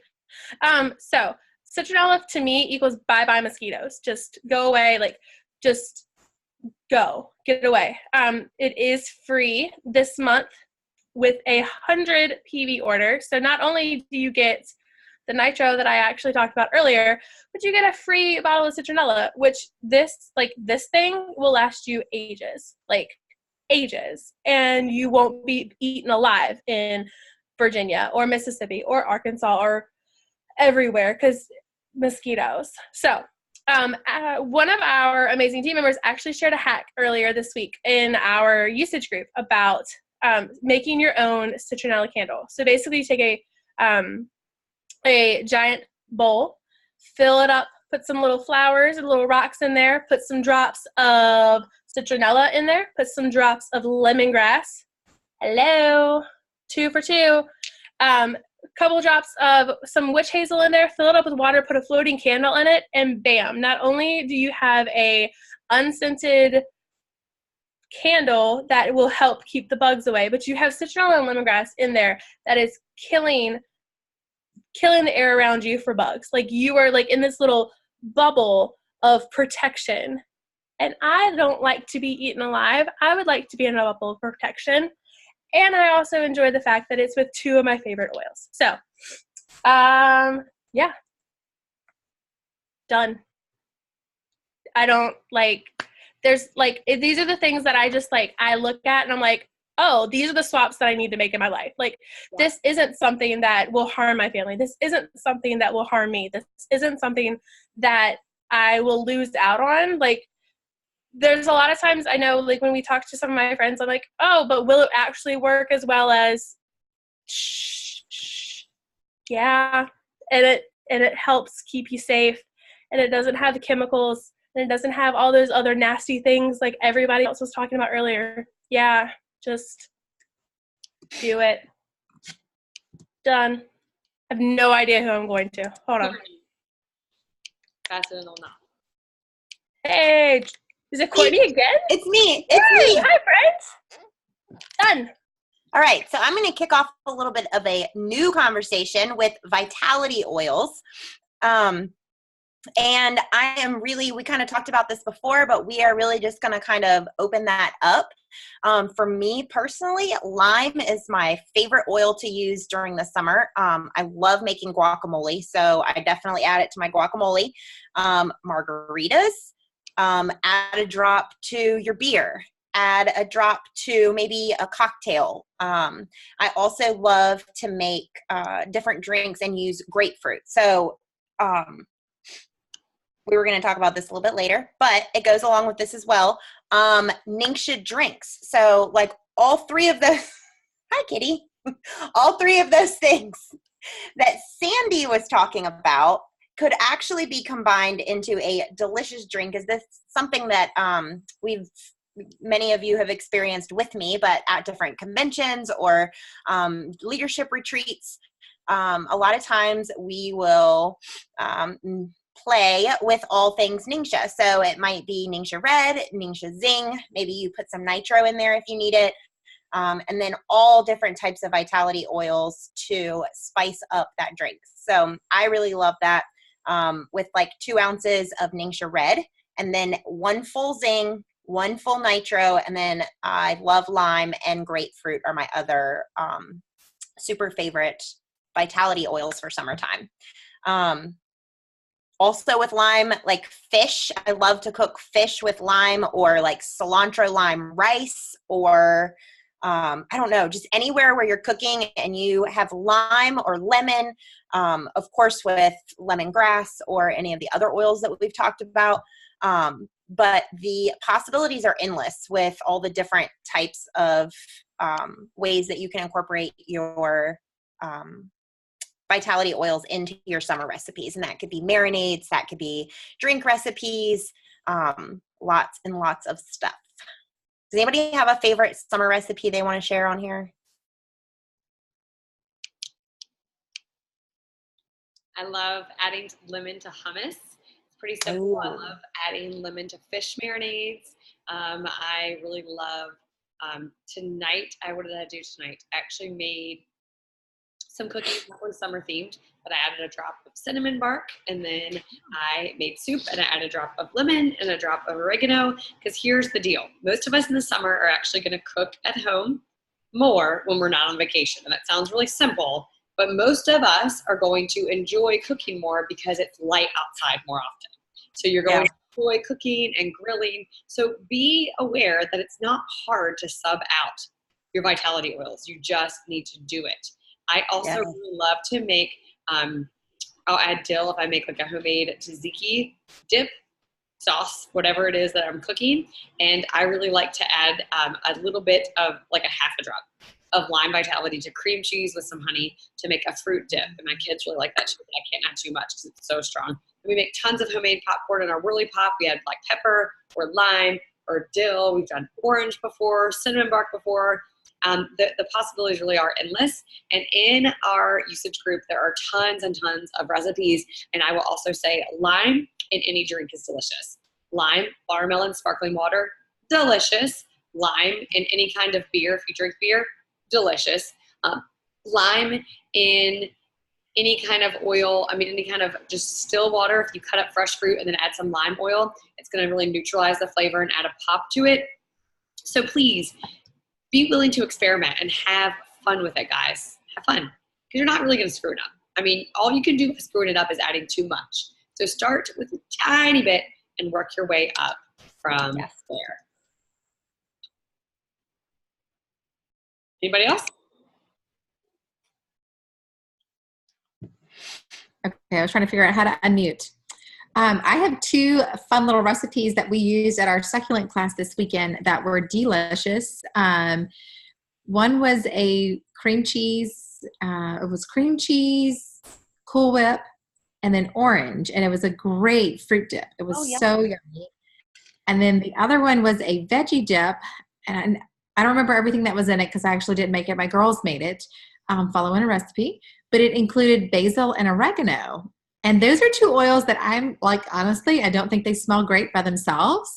So citronella to me equals bye-bye mosquitoes. Just go away. Just go. Get away. It is free this month with 100 PV order. So not only do you get the nitro that I actually talked about earlier, but you get a free bottle of citronella, which this thing will last you ages. Ages, and you won't be eaten alive in Virginia or Mississippi or Arkansas or everywhere because mosquitoes. So one of our amazing team members actually shared a hack earlier this week in our usage group about making your own citronella candle. So basically you take a giant bowl, fill it up, put some little flowers and little rocks in there, put some drops of citronella in there, put some drops of lemongrass. Hello, 2 for 2. Couple drops of some witch hazel in there, fill it up with water, put a floating candle in it, and bam. Not only do you have a unscented candle that will help keep the bugs away, but you have citronella and lemongrass in there that is killing the air around you for bugs. You are in this little bubble of protection. And I don't like to be eaten alive. I would like to be in a bubble of protection. And I also enjoy the fact that it's with 2 of my favorite oils. So, yeah. Done. I don't these are the things that I just I look at and I'm like, oh, these are the swaps that I need to make in my life. This isn't something that will harm my family. This isn't something that will harm me. This isn't something that I will lose out on. There's a lot of times I know, when we talk to some of my friends, I'm like, oh, but will it actually work as well as, yeah, and it helps keep you safe, and it doesn't have the chemicals, and it doesn't have all those other nasty things like everybody else was talking about earlier. Yeah, just do it. Done. I have no idea who I'm going to. Hold on. Pass it on now. Hey, is it Courtney again? It's me. It's me. Hi, friends. Done. All right. So I'm going to kick off a little bit of a new conversation with vitality oils. And we kind of talked about this before, but we are really just going to kind of open that up. For me personally, lime is my favorite oil to use during the summer. I love making guacamole, so I definitely add it to my guacamole. Margaritas, add a drop to your beer, add a drop to maybe a cocktail. I also love to make different drinks and use grapefruit. So we were going to talk about this a little bit later, but it goes along with this as well. Ningxia drinks. So all 3 of those, hi Kitty, all 3 of those things that Sandy was talking about could actually be combined into a delicious drink. Is this something that many of you have experienced with me, but at different conventions or leadership retreats, a lot of times we will play with all things Ningxia. So it might be Ningxia Red, Ningxia Zing. Maybe you put some nitro in there if you need it. and then all different types of vitality oils to spice up that drink. So I really love that, with like 2 ounces of Ningxia Red, and then 1 full Zing, 1 full Nitro, and then I love lime and grapefruit are my other super favorite vitality oils for summertime. Also with lime, like fish, I love to cook fish with lime, or like cilantro lime rice, or I don't know, just anywhere where you're cooking and you have lime or lemon, of course with lemongrass or any of the other oils that we've talked about. But the possibilities are endless with all the different types of ways that you can incorporate your vitality oils into your summer recipes. And that could be marinades, that could be drink recipes, lots and lots of stuff. Does anybody have a favorite summer recipe they want to share on here? I love adding lemon to hummus. It's pretty simple. Ooh. I love adding lemon to fish marinades. I really love tonight. What did I do tonight? I actually made some cookies that were summer themed, but I added a drop of cinnamon bark, and then I made soup and I added a drop of lemon and a drop of oregano, because here's the deal. Most of us in the summer are actually going to cook at home more when we're not on vacation. And that sounds really simple, but most of us are going to enjoy cooking more because it's light outside more often. So you're going to enjoy cooking and grilling. So be aware that it's not hard to sub out your vitality oils. You just need to do it. I also really love to make, I'll add dill if I make like a homemade tzatziki dip sauce, whatever it is that I'm cooking. And I really like to add a little bit of like a half a drop of lime vitality to cream cheese with some honey to make a fruit dip. And my kids really like that too, but I can't add too much because it's so strong. And we make tons of homemade popcorn in our Whirly Pop. We add black pepper or lime or dill. We've done orange before, cinnamon bark before. The possibilities really are endless. And in our usage group, there are tons and tons of recipes. And I will also say lime in any drink is delicious. Lime, watermelon, sparkling water, delicious. Lime in any kind of beer, if you drink beer, delicious. Lime in any kind of oil, any kind of just still water. If you cut up fresh fruit and then add some lime oil, it's going to really neutralize the flavor and add a pop to it. So please, be willing to experiment and have fun with it, guys. Have fun, because you're not really going to screw it up. All you can do with screwing it up is adding too much. So start with a tiny bit and work your way up from there. Anybody else? Okay, I was trying to figure out how to unmute. I have 2 fun little recipes that we used at our succulent class this weekend that were delicious. One was a cream cheese, it was cream cheese, Cool Whip, and then orange. And it was a great fruit dip. It was so yummy. And then the other one was a veggie dip. And I don't remember everything that was in it because I actually didn't make it. My girls made it, following a recipe. But it included basil and oregano. And those are 2 oils that I'm like, honestly, I don't think they smell great by themselves.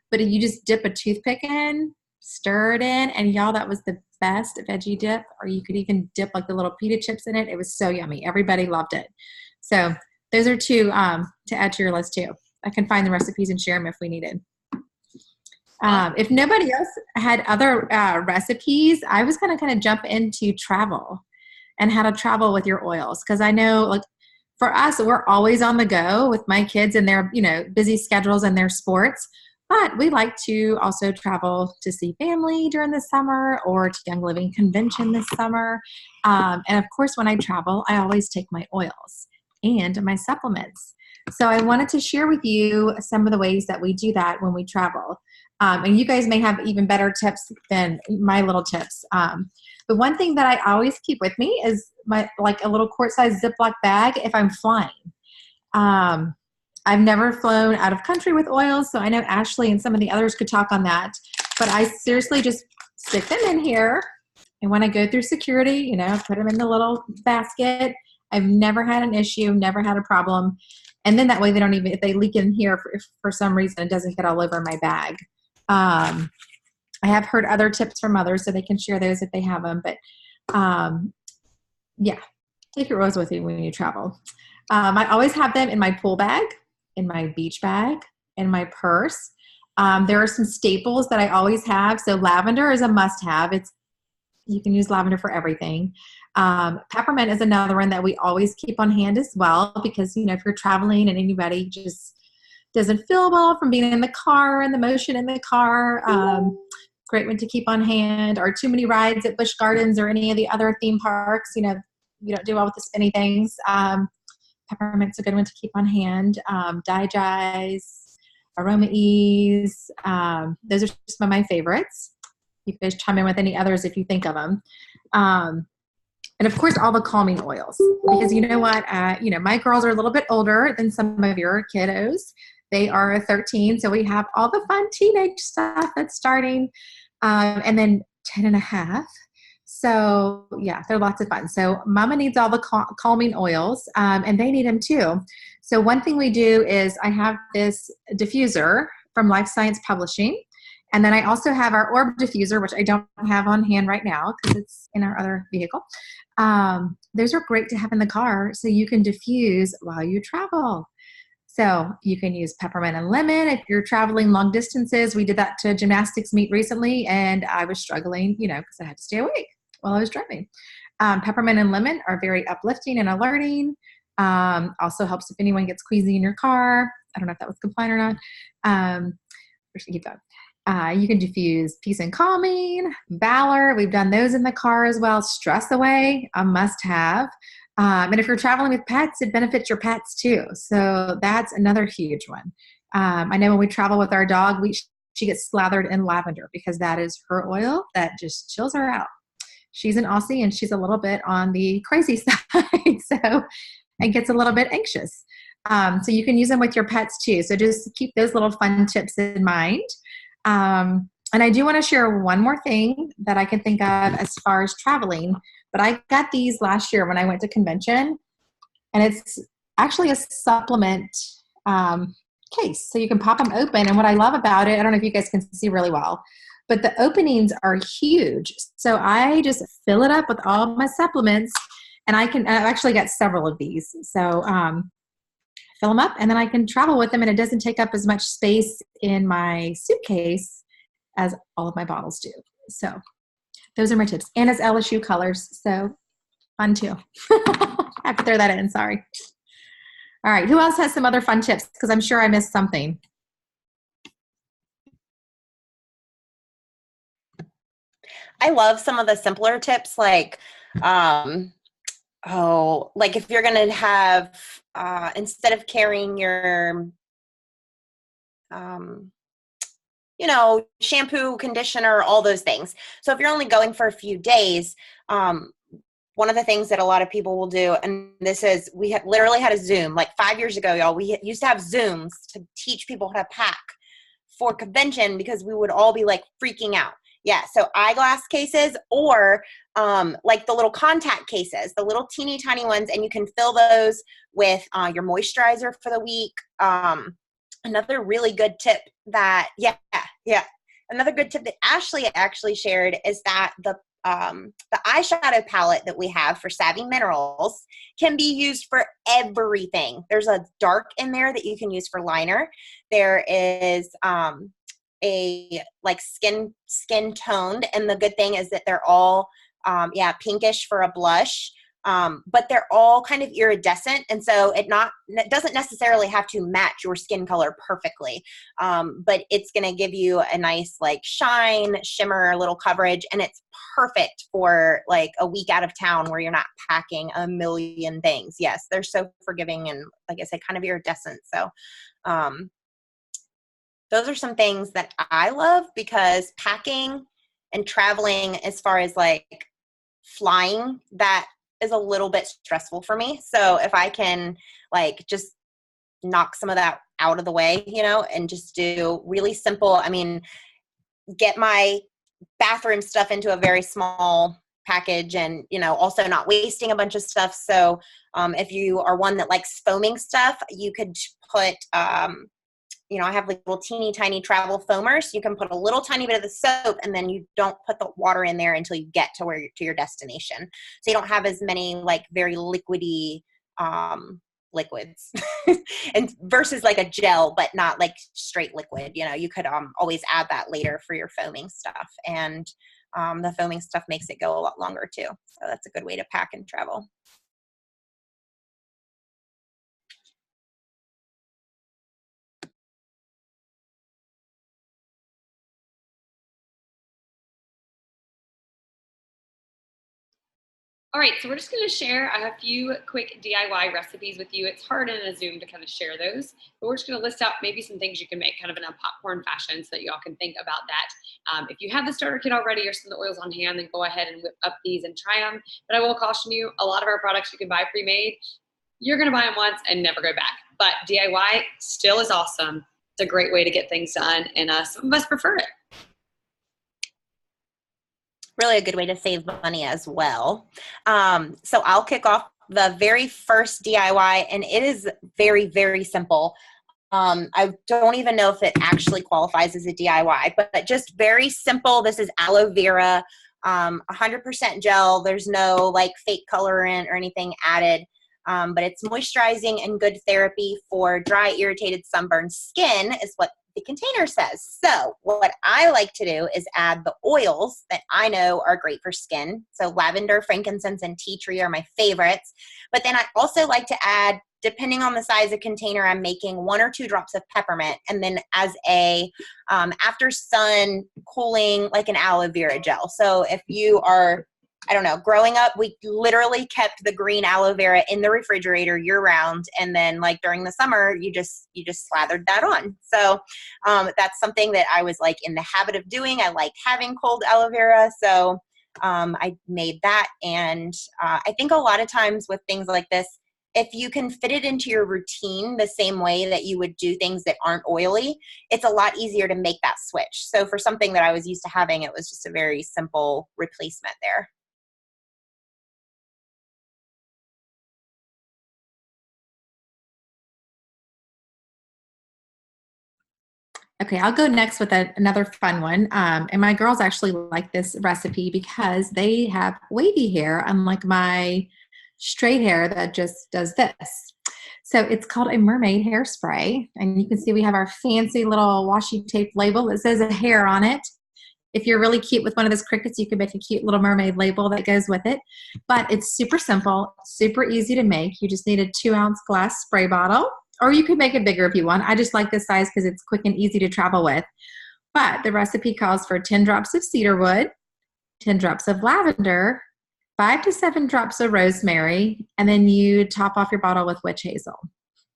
But if you just dip a toothpick in, stir it in, and y'all, that was the best veggie dip. Or you could even dip like the little pita chips in it. It was so yummy. Everybody loved it. So those are 2 to add to your list too. I can find the recipes and share them if we needed. If nobody else had other recipes, I was going to kind of jump into travel and how to travel with your oils. Because I know, like, for us, we're always on the go with my kids and their, busy schedules and their sports. But we like to also travel to see family during the summer or to Young Living Convention this summer. And of course, when I travel, I always take my oils and my supplements. So I wanted to share with you some of the ways that we do that when we travel. And you guys may have even better tips than my little tips. The one thing that I always keep with me is a little quart-sized Ziploc bag if I'm flying. I've never flown out of country with oils, so I know Ashley and some of the others could talk on that. But I seriously just stick them in here. And when I go through security, put them in the little basket. I've never had an issue, never had a problem. And then that way they don't even, if they leak in here for some reason, it doesn't get all over my bag. I have heard other tips from others, so they can share those if they have them. But yeah, take your rose with you when you travel. I always have them in my pool bag, in my beach bag, in my purse. There are some staples that I always have. So lavender is a must-have. You can use lavender for everything. Peppermint is another one that we always keep on hand as well, because, if you're traveling and anybody just doesn't feel well from being in the car and the motion in the car, great one to keep on hand. Or too many rides at Busch Gardens or any of the other theme parks, you don't do well with the spinny things. Peppermint's a good one to keep on hand. Digize, Aroma Ease. Those are some of my favorites. You guys chime in with any others if you think of them. And of course, all the calming oils, because you know what, my girls are a little bit older than some of your kiddos. They are 13. So we have all the fun teenage stuff that's starting, and then 10 and a half. So yeah, they're lots of fun. So mama needs all the calming oils, and they need them too. So one thing we do is I have this diffuser from Life Science Publishing. And then I also have our orb diffuser, which I don't have on hand right now because it's in our other vehicle. Those are great to have in the car so you can diffuse while you travel. So you can use peppermint and lemon if you're traveling long distances. We did that to a gymnastics meet recently, and I was struggling, because I had to stay awake while I was driving. Peppermint and lemon are very uplifting and alerting. Also helps if anyone gets queasy in your car. I don't know if that was compliant or not. We should keep going. You can diffuse peace and calming, valor. We've done those in the car as well. Stress away, a must have. And if you're traveling with pets, it benefits your pets too. So that's another huge one. I know when we travel with our dog, she gets slathered in lavender because that is her oil that just chills her out. She's an Aussie and she's a little bit on the crazy side. So it gets a little bit anxious. So you can use them with your pets too. So just keep those little fun tips in mind. And I do want to share one more thing that I can think of as far as traveling, but I got these last year when I went to convention, and it's actually a supplement case. So you can pop them open. And what I love about it, I don't know if you guys can see really well, but the openings are huge. So I just fill it up with all my supplements, and I've actually got several of these. So, fill them up, and then I can travel with them, and it doesn't take up as much space in my suitcase as all of my bottles do. So those are my tips. And it's LSU colors, so fun too. I have to throw that in, sorry. All right, who else has some other fun tips? Because I'm sure I missed something. I love some of the simpler tips, like, like if you're going to have, instead of carrying your, shampoo, conditioner, all those things. So if you're only going for a few days, one of the things that a lot of people will do, and this is, we literally had a Zoom like 5 years ago, y'all. We used to have Zooms to teach people how to pack for convention because we would all be like freaking out. Yeah, so eyeglass cases, or like the little contact cases, the little teeny tiny ones, and you can fill those with your moisturizer for the week. Another really good tip that, another good tip that Ashley actually shared is that the eyeshadow palette that we have for Savvy Minerals can be used for everything. There's a dark in there that you can use for liner. There is a like skin toned, and the good thing is that they're all pinkish for a blush, but they're all kind of iridescent, and so it doesn't necessarily have to match your skin color perfectly, but it's going to give you a nice like shine, shimmer, little coverage, and it's perfect for like a week out of town where you're not packing a million things. Yes, they're so forgiving and, like I said, kind of iridescent. So those are some things that I love, because packing and traveling, as far as like flying, that is a little bit stressful for me. So if I can like just knock some of that out of the way, and just do really simple, get my bathroom stuff into a very small package, and, also not wasting a bunch of stuff. So if you are one that likes foaming stuff, you could put you know, I have like little teeny tiny travel foamers. You can put a little tiny bit of the soap, and then you don't put the water in there until you get to to your destination. So you don't have as many like very liquidy liquids and versus like a gel, but not like straight liquid. You know, you could always add that later for your foaming stuff, and the foaming stuff makes it go a lot longer too. So that's a good way to pack and travel. All right, so we're just going to share a few quick DIY recipes with you. It's hard in a Zoom to kind of share those, but we're just going to list out maybe some things you can make kind of in a popcorn fashion so that y'all can think about that. If you have the starter kit already or some of the oils on hand, then go ahead and whip up these and try them. But I will caution you, a lot of our products you can buy pre-made. You're going to buy them once and never go back. But DIY still is awesome. It's a great way to get things done, and some of us prefer it. Really a good way to save money as well. So I'll kick off the very first DIY, and it is very, very simple. I don't even know if it actually qualifies as a DIY, but just very simple. This is aloe vera, 100% gel. There's no like fake colorant or anything added, but it's moisturizing and good therapy for dry, irritated, sunburned skin is what the container says. So what I like to do is add the oils that I know are great for skin. So lavender, frankincense, and tea tree are my favorites. But then I also like to add, depending on the size of container I'm making, 1 or 2 drops of peppermint. And then as a after sun cooling, like an aloe vera gel. So if you are, I don't know, growing up, we literally kept the green aloe vera in the refrigerator year round. And then like during the summer, you just slathered that on. So that's something that I was like in the habit of doing. I like having cold aloe vera. So I made that. And I think a lot of times with things like this, if you can fit it into your routine the same way that you would do things that aren't oily, it's a lot easier to make that switch. So for something that I was used to having, it was just a very simple replacement there. Okay, I'll go next with another fun one. And my girls actually like this recipe because they have wavy hair, unlike my straight hair that just does this. So it's called a Mermaid Hairspray. And you can see we have our fancy little washi tape label that says a hair on it. If you're really cute with one of those crickets, you can make a cute little mermaid label that goes with it. But it's super simple, super easy to make. You just need a 2-ounce glass spray bottle. Or you could make it bigger if you want. I just like this size because it's quick and easy to travel with. But the recipe calls for 10 drops of cedarwood, 10 drops of lavender, 5 to 7 drops of rosemary, and then you top off your bottle with witch hazel.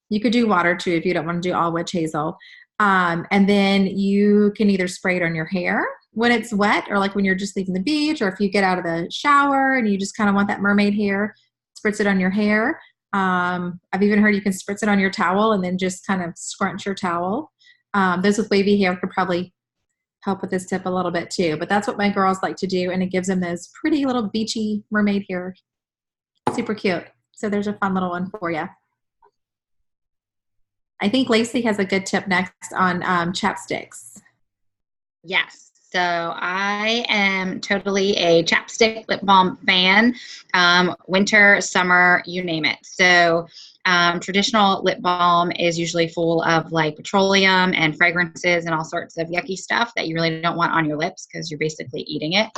You could do water too if you don't want to do all witch hazel. And then you can either spray it on your hair when it's wet, or like when you're just leaving the beach, or if you get out of the shower and you just kind of want that mermaid hair, spritz it on your hair. I've even heard you can spritz it on your towel and then just kind of scrunch your towel. Those with wavy hair could probably help with this tip a little bit too, but that's what my girls like to do, and it gives them those pretty little beachy mermaid hair. Super cute. So there's a fun little one for you. I think Lacey has a good tip next on chapsticks. Yes. So I am totally a chapstick lip balm fan. Winter, summer, you name it. So traditional lip balm is usually full of like petroleum and fragrances and all sorts of yucky stuff that you really don't want on your lips because you're basically eating it.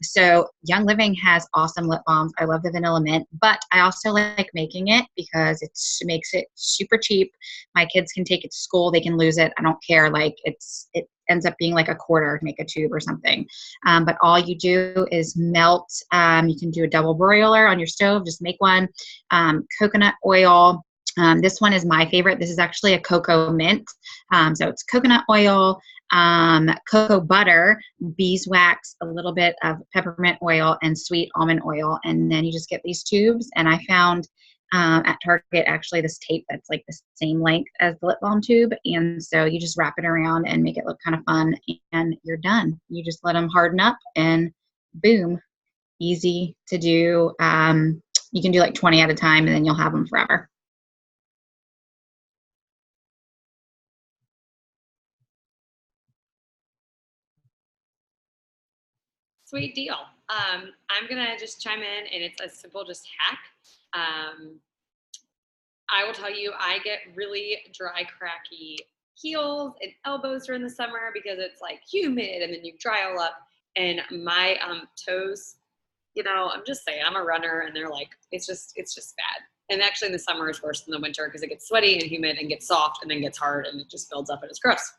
So Young Living has awesome lip balms. I love the vanilla mint, but I also like making it because it makes it super cheap. My kids can take it to school. They can lose it. I don't care. Like it ends up being like a quarter to make a tube or something. But all you do is melt. You can do a double broiler on your stove. Just make one. Coconut oil. This one is my favorite. This is actually a cocoa mint. So it's coconut oil, cocoa butter, beeswax, a little bit of peppermint oil, and sweet almond oil. And then you just get these tubes. And I found at Target actually this tape that's like the same length as the lip balm tube. And so you just wrap it around and make it look kind of fun, and you're done. You just let them harden up and boom, easy to do. You can do like 20 at a time and then you'll have them forever. Sweet deal. I'm gonna just chime in, and it's a simple just hack. I will tell you, I get really dry, cracky heels and elbows during the summer because it's like humid and then you dry all up. And my toes, I'm just saying, I'm a runner, and they're like, it's just bad. And actually in the summer is worse than the winter because it gets sweaty and humid and gets soft and then gets hard and it just builds up and it's gross.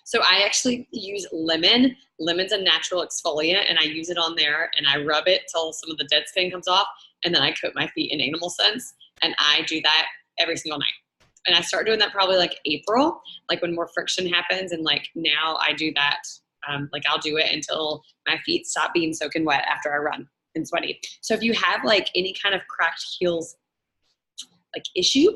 So I actually use lemon. Lemon's a natural exfoliant, and I use it on there and I rub it till some of the dead skin comes off, and then I coat my feet in animal scents, and I do that every single night. And I start doing that probably like April, like when more friction happens, and like now I do that. Like I'll do it until my feet stop being soaking wet after I run and sweaty. So if you have like any kind of cracked heels like issue,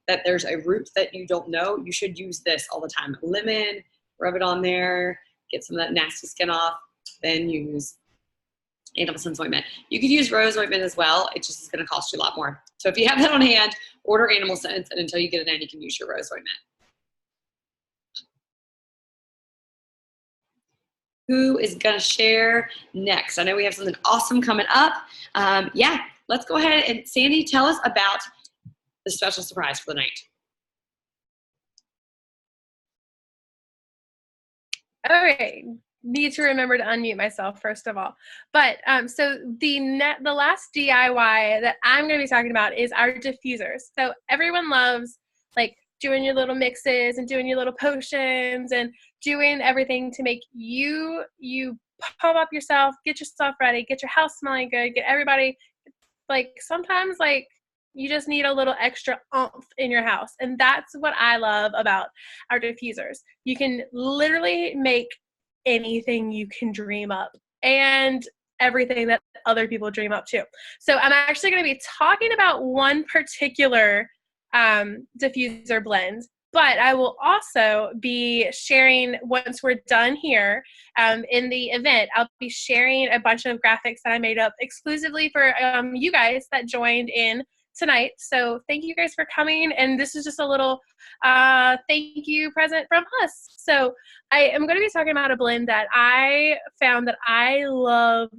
that there's a root that you don't know, you should use this all the time. Lemon, rub it on there, get some of that nasty skin off, then use animal scents ointment. You could use rose ointment as well. It just is going to cost you a lot more. So if you have that on hand, order animal scents, and until you get it in, you can use your rose ointment. Who is going to share next? I know we have something awesome coming up. Yeah, let's go ahead and Sandy, tell us about the special surprise for the night. Okay, need to remember to unmute myself first of all. But so the last DIY that I'm going to be talking about is our diffusers. So everyone loves like doing your little mixes and doing your little potions and doing everything to make you pump up yourself, get yourself ready, get your house smelling good, get everybody like sometimes like you just need a little extra oomph in your house. And that's what I love about our diffusers. You can literally make anything you can dream up and everything that other people dream up too. So I'm actually going to be talking about one particular diffuser blend, but I will also be sharing once we're done here in the event, I'll be sharing a bunch of graphics that I made up exclusively for you guys that joined in tonight. So thank you guys for coming. And this is just a little thank you present from us. So I am going to be talking about a blend that I found that I love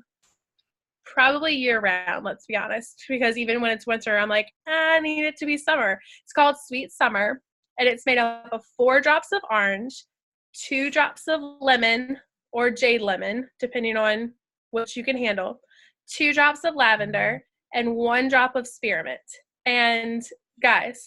probably year round, let's be honest, because even when it's winter, I'm like, I need it to be summer. It's called Sweet Summer, and it's made up of 4 drops of orange, 2 drops of lemon or jade lemon, depending on what you can handle, 2 drops of lavender, and 1 drop of spearmint. And guys,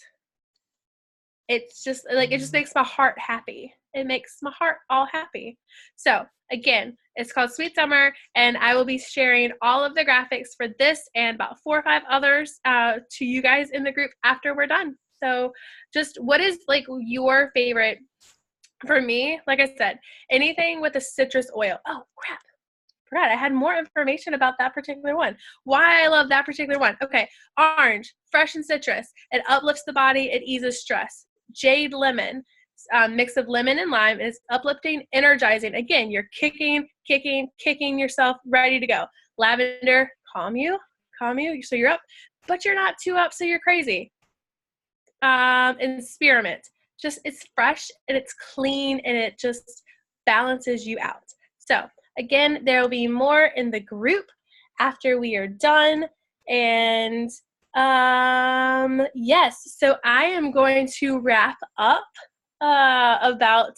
it's just like, it just makes my heart happy. It makes my heart all happy. So again, it's called Sweet Summer, and I will be sharing all of the graphics for this and about 4 or 5 others to you guys in the group after we're done. So just what is like your favorite? For me, like I said, anything with a citrus oil. Oh crap, forgot I had more information about that particular one. Why I love that particular one. Okay, orange, fresh and citrus. It uplifts the body, it eases stress. Jade lemon, mix of lemon and lime, is uplifting, energizing. Again, you're kicking yourself, ready to go. Lavender, calm you, so you're up, but you're not too up, so you're crazy. And spearmint, just it's fresh and it's clean and it just balances you out. So again, there will be more in the group after we are done. And yes, so I am going to wrap up about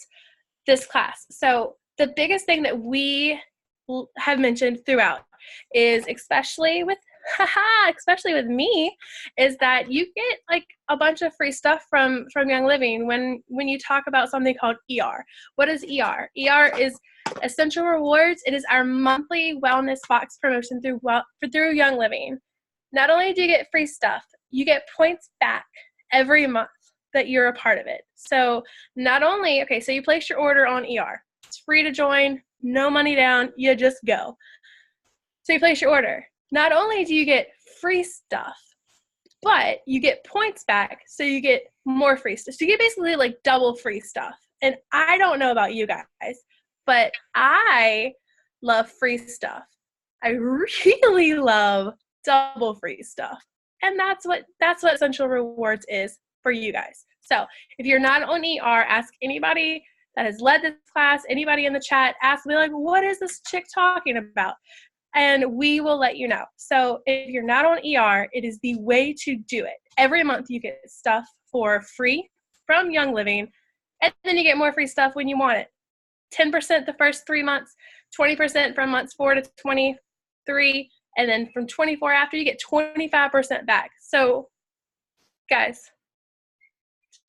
this class. So the biggest thing that we have mentioned throughout is especially with me, is that you get like a bunch of free stuff from Young Living when you talk about something called ER. What is ER? ER is Essential Rewards. It is our monthly wellness box promotion through Young Living. Not only do you get free stuff, you get points back every month that you're a part of it. So not only, okay, so you place your order on ER. It's free to join, no money down, you just go. So you place your order. Not only do you get free stuff, but you get points back, so you get more free stuff. So you get basically like double free stuff. And I don't know about you guys, but I love free stuff. I really love double free stuff. And that's what Essential Rewards is for you guys. So if you're not on ER, ask anybody that has led this class, anybody in the chat, be like, what is this chick talking about? and we will let you know. So if you're not on ER, it is the way to do it. Every month you get stuff for free from Young Living, and then you get more free stuff when you want it. 10% the first 3 months, 20% from months 4 to 23, and then from 24 after, you get 25% back. So, guys,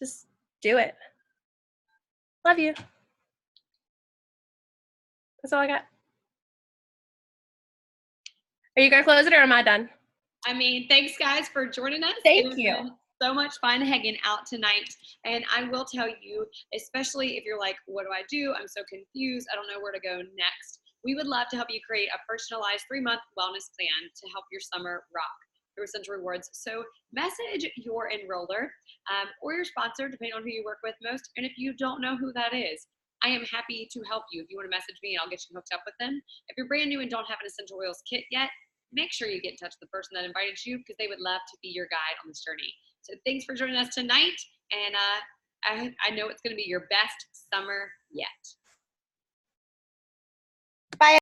just do it. Love you. That's all I got. Are you going to close it, or am I done? I mean, thanks guys for joining us. Thank It has you. been so much fun hanging out tonight. And I will tell you, especially if you're like, what do I do? I'm so confused. I don't know where to go next. We would love to help you create a personalized 3-month wellness plan to help your summer rock through Essential Rewards. So message your enroller or your sponsor, depending on who you work with most. And if you don't know who that is, I am happy to help you. If you want to message me, and I'll get you hooked up with them. If you're brand new and don't have an Essential Oils kit yet, make sure you get in touch with the person that invited you, because they would love to be your guide on this journey. So thanks for joining us tonight, and I know it's going to be your best summer yet. Bye.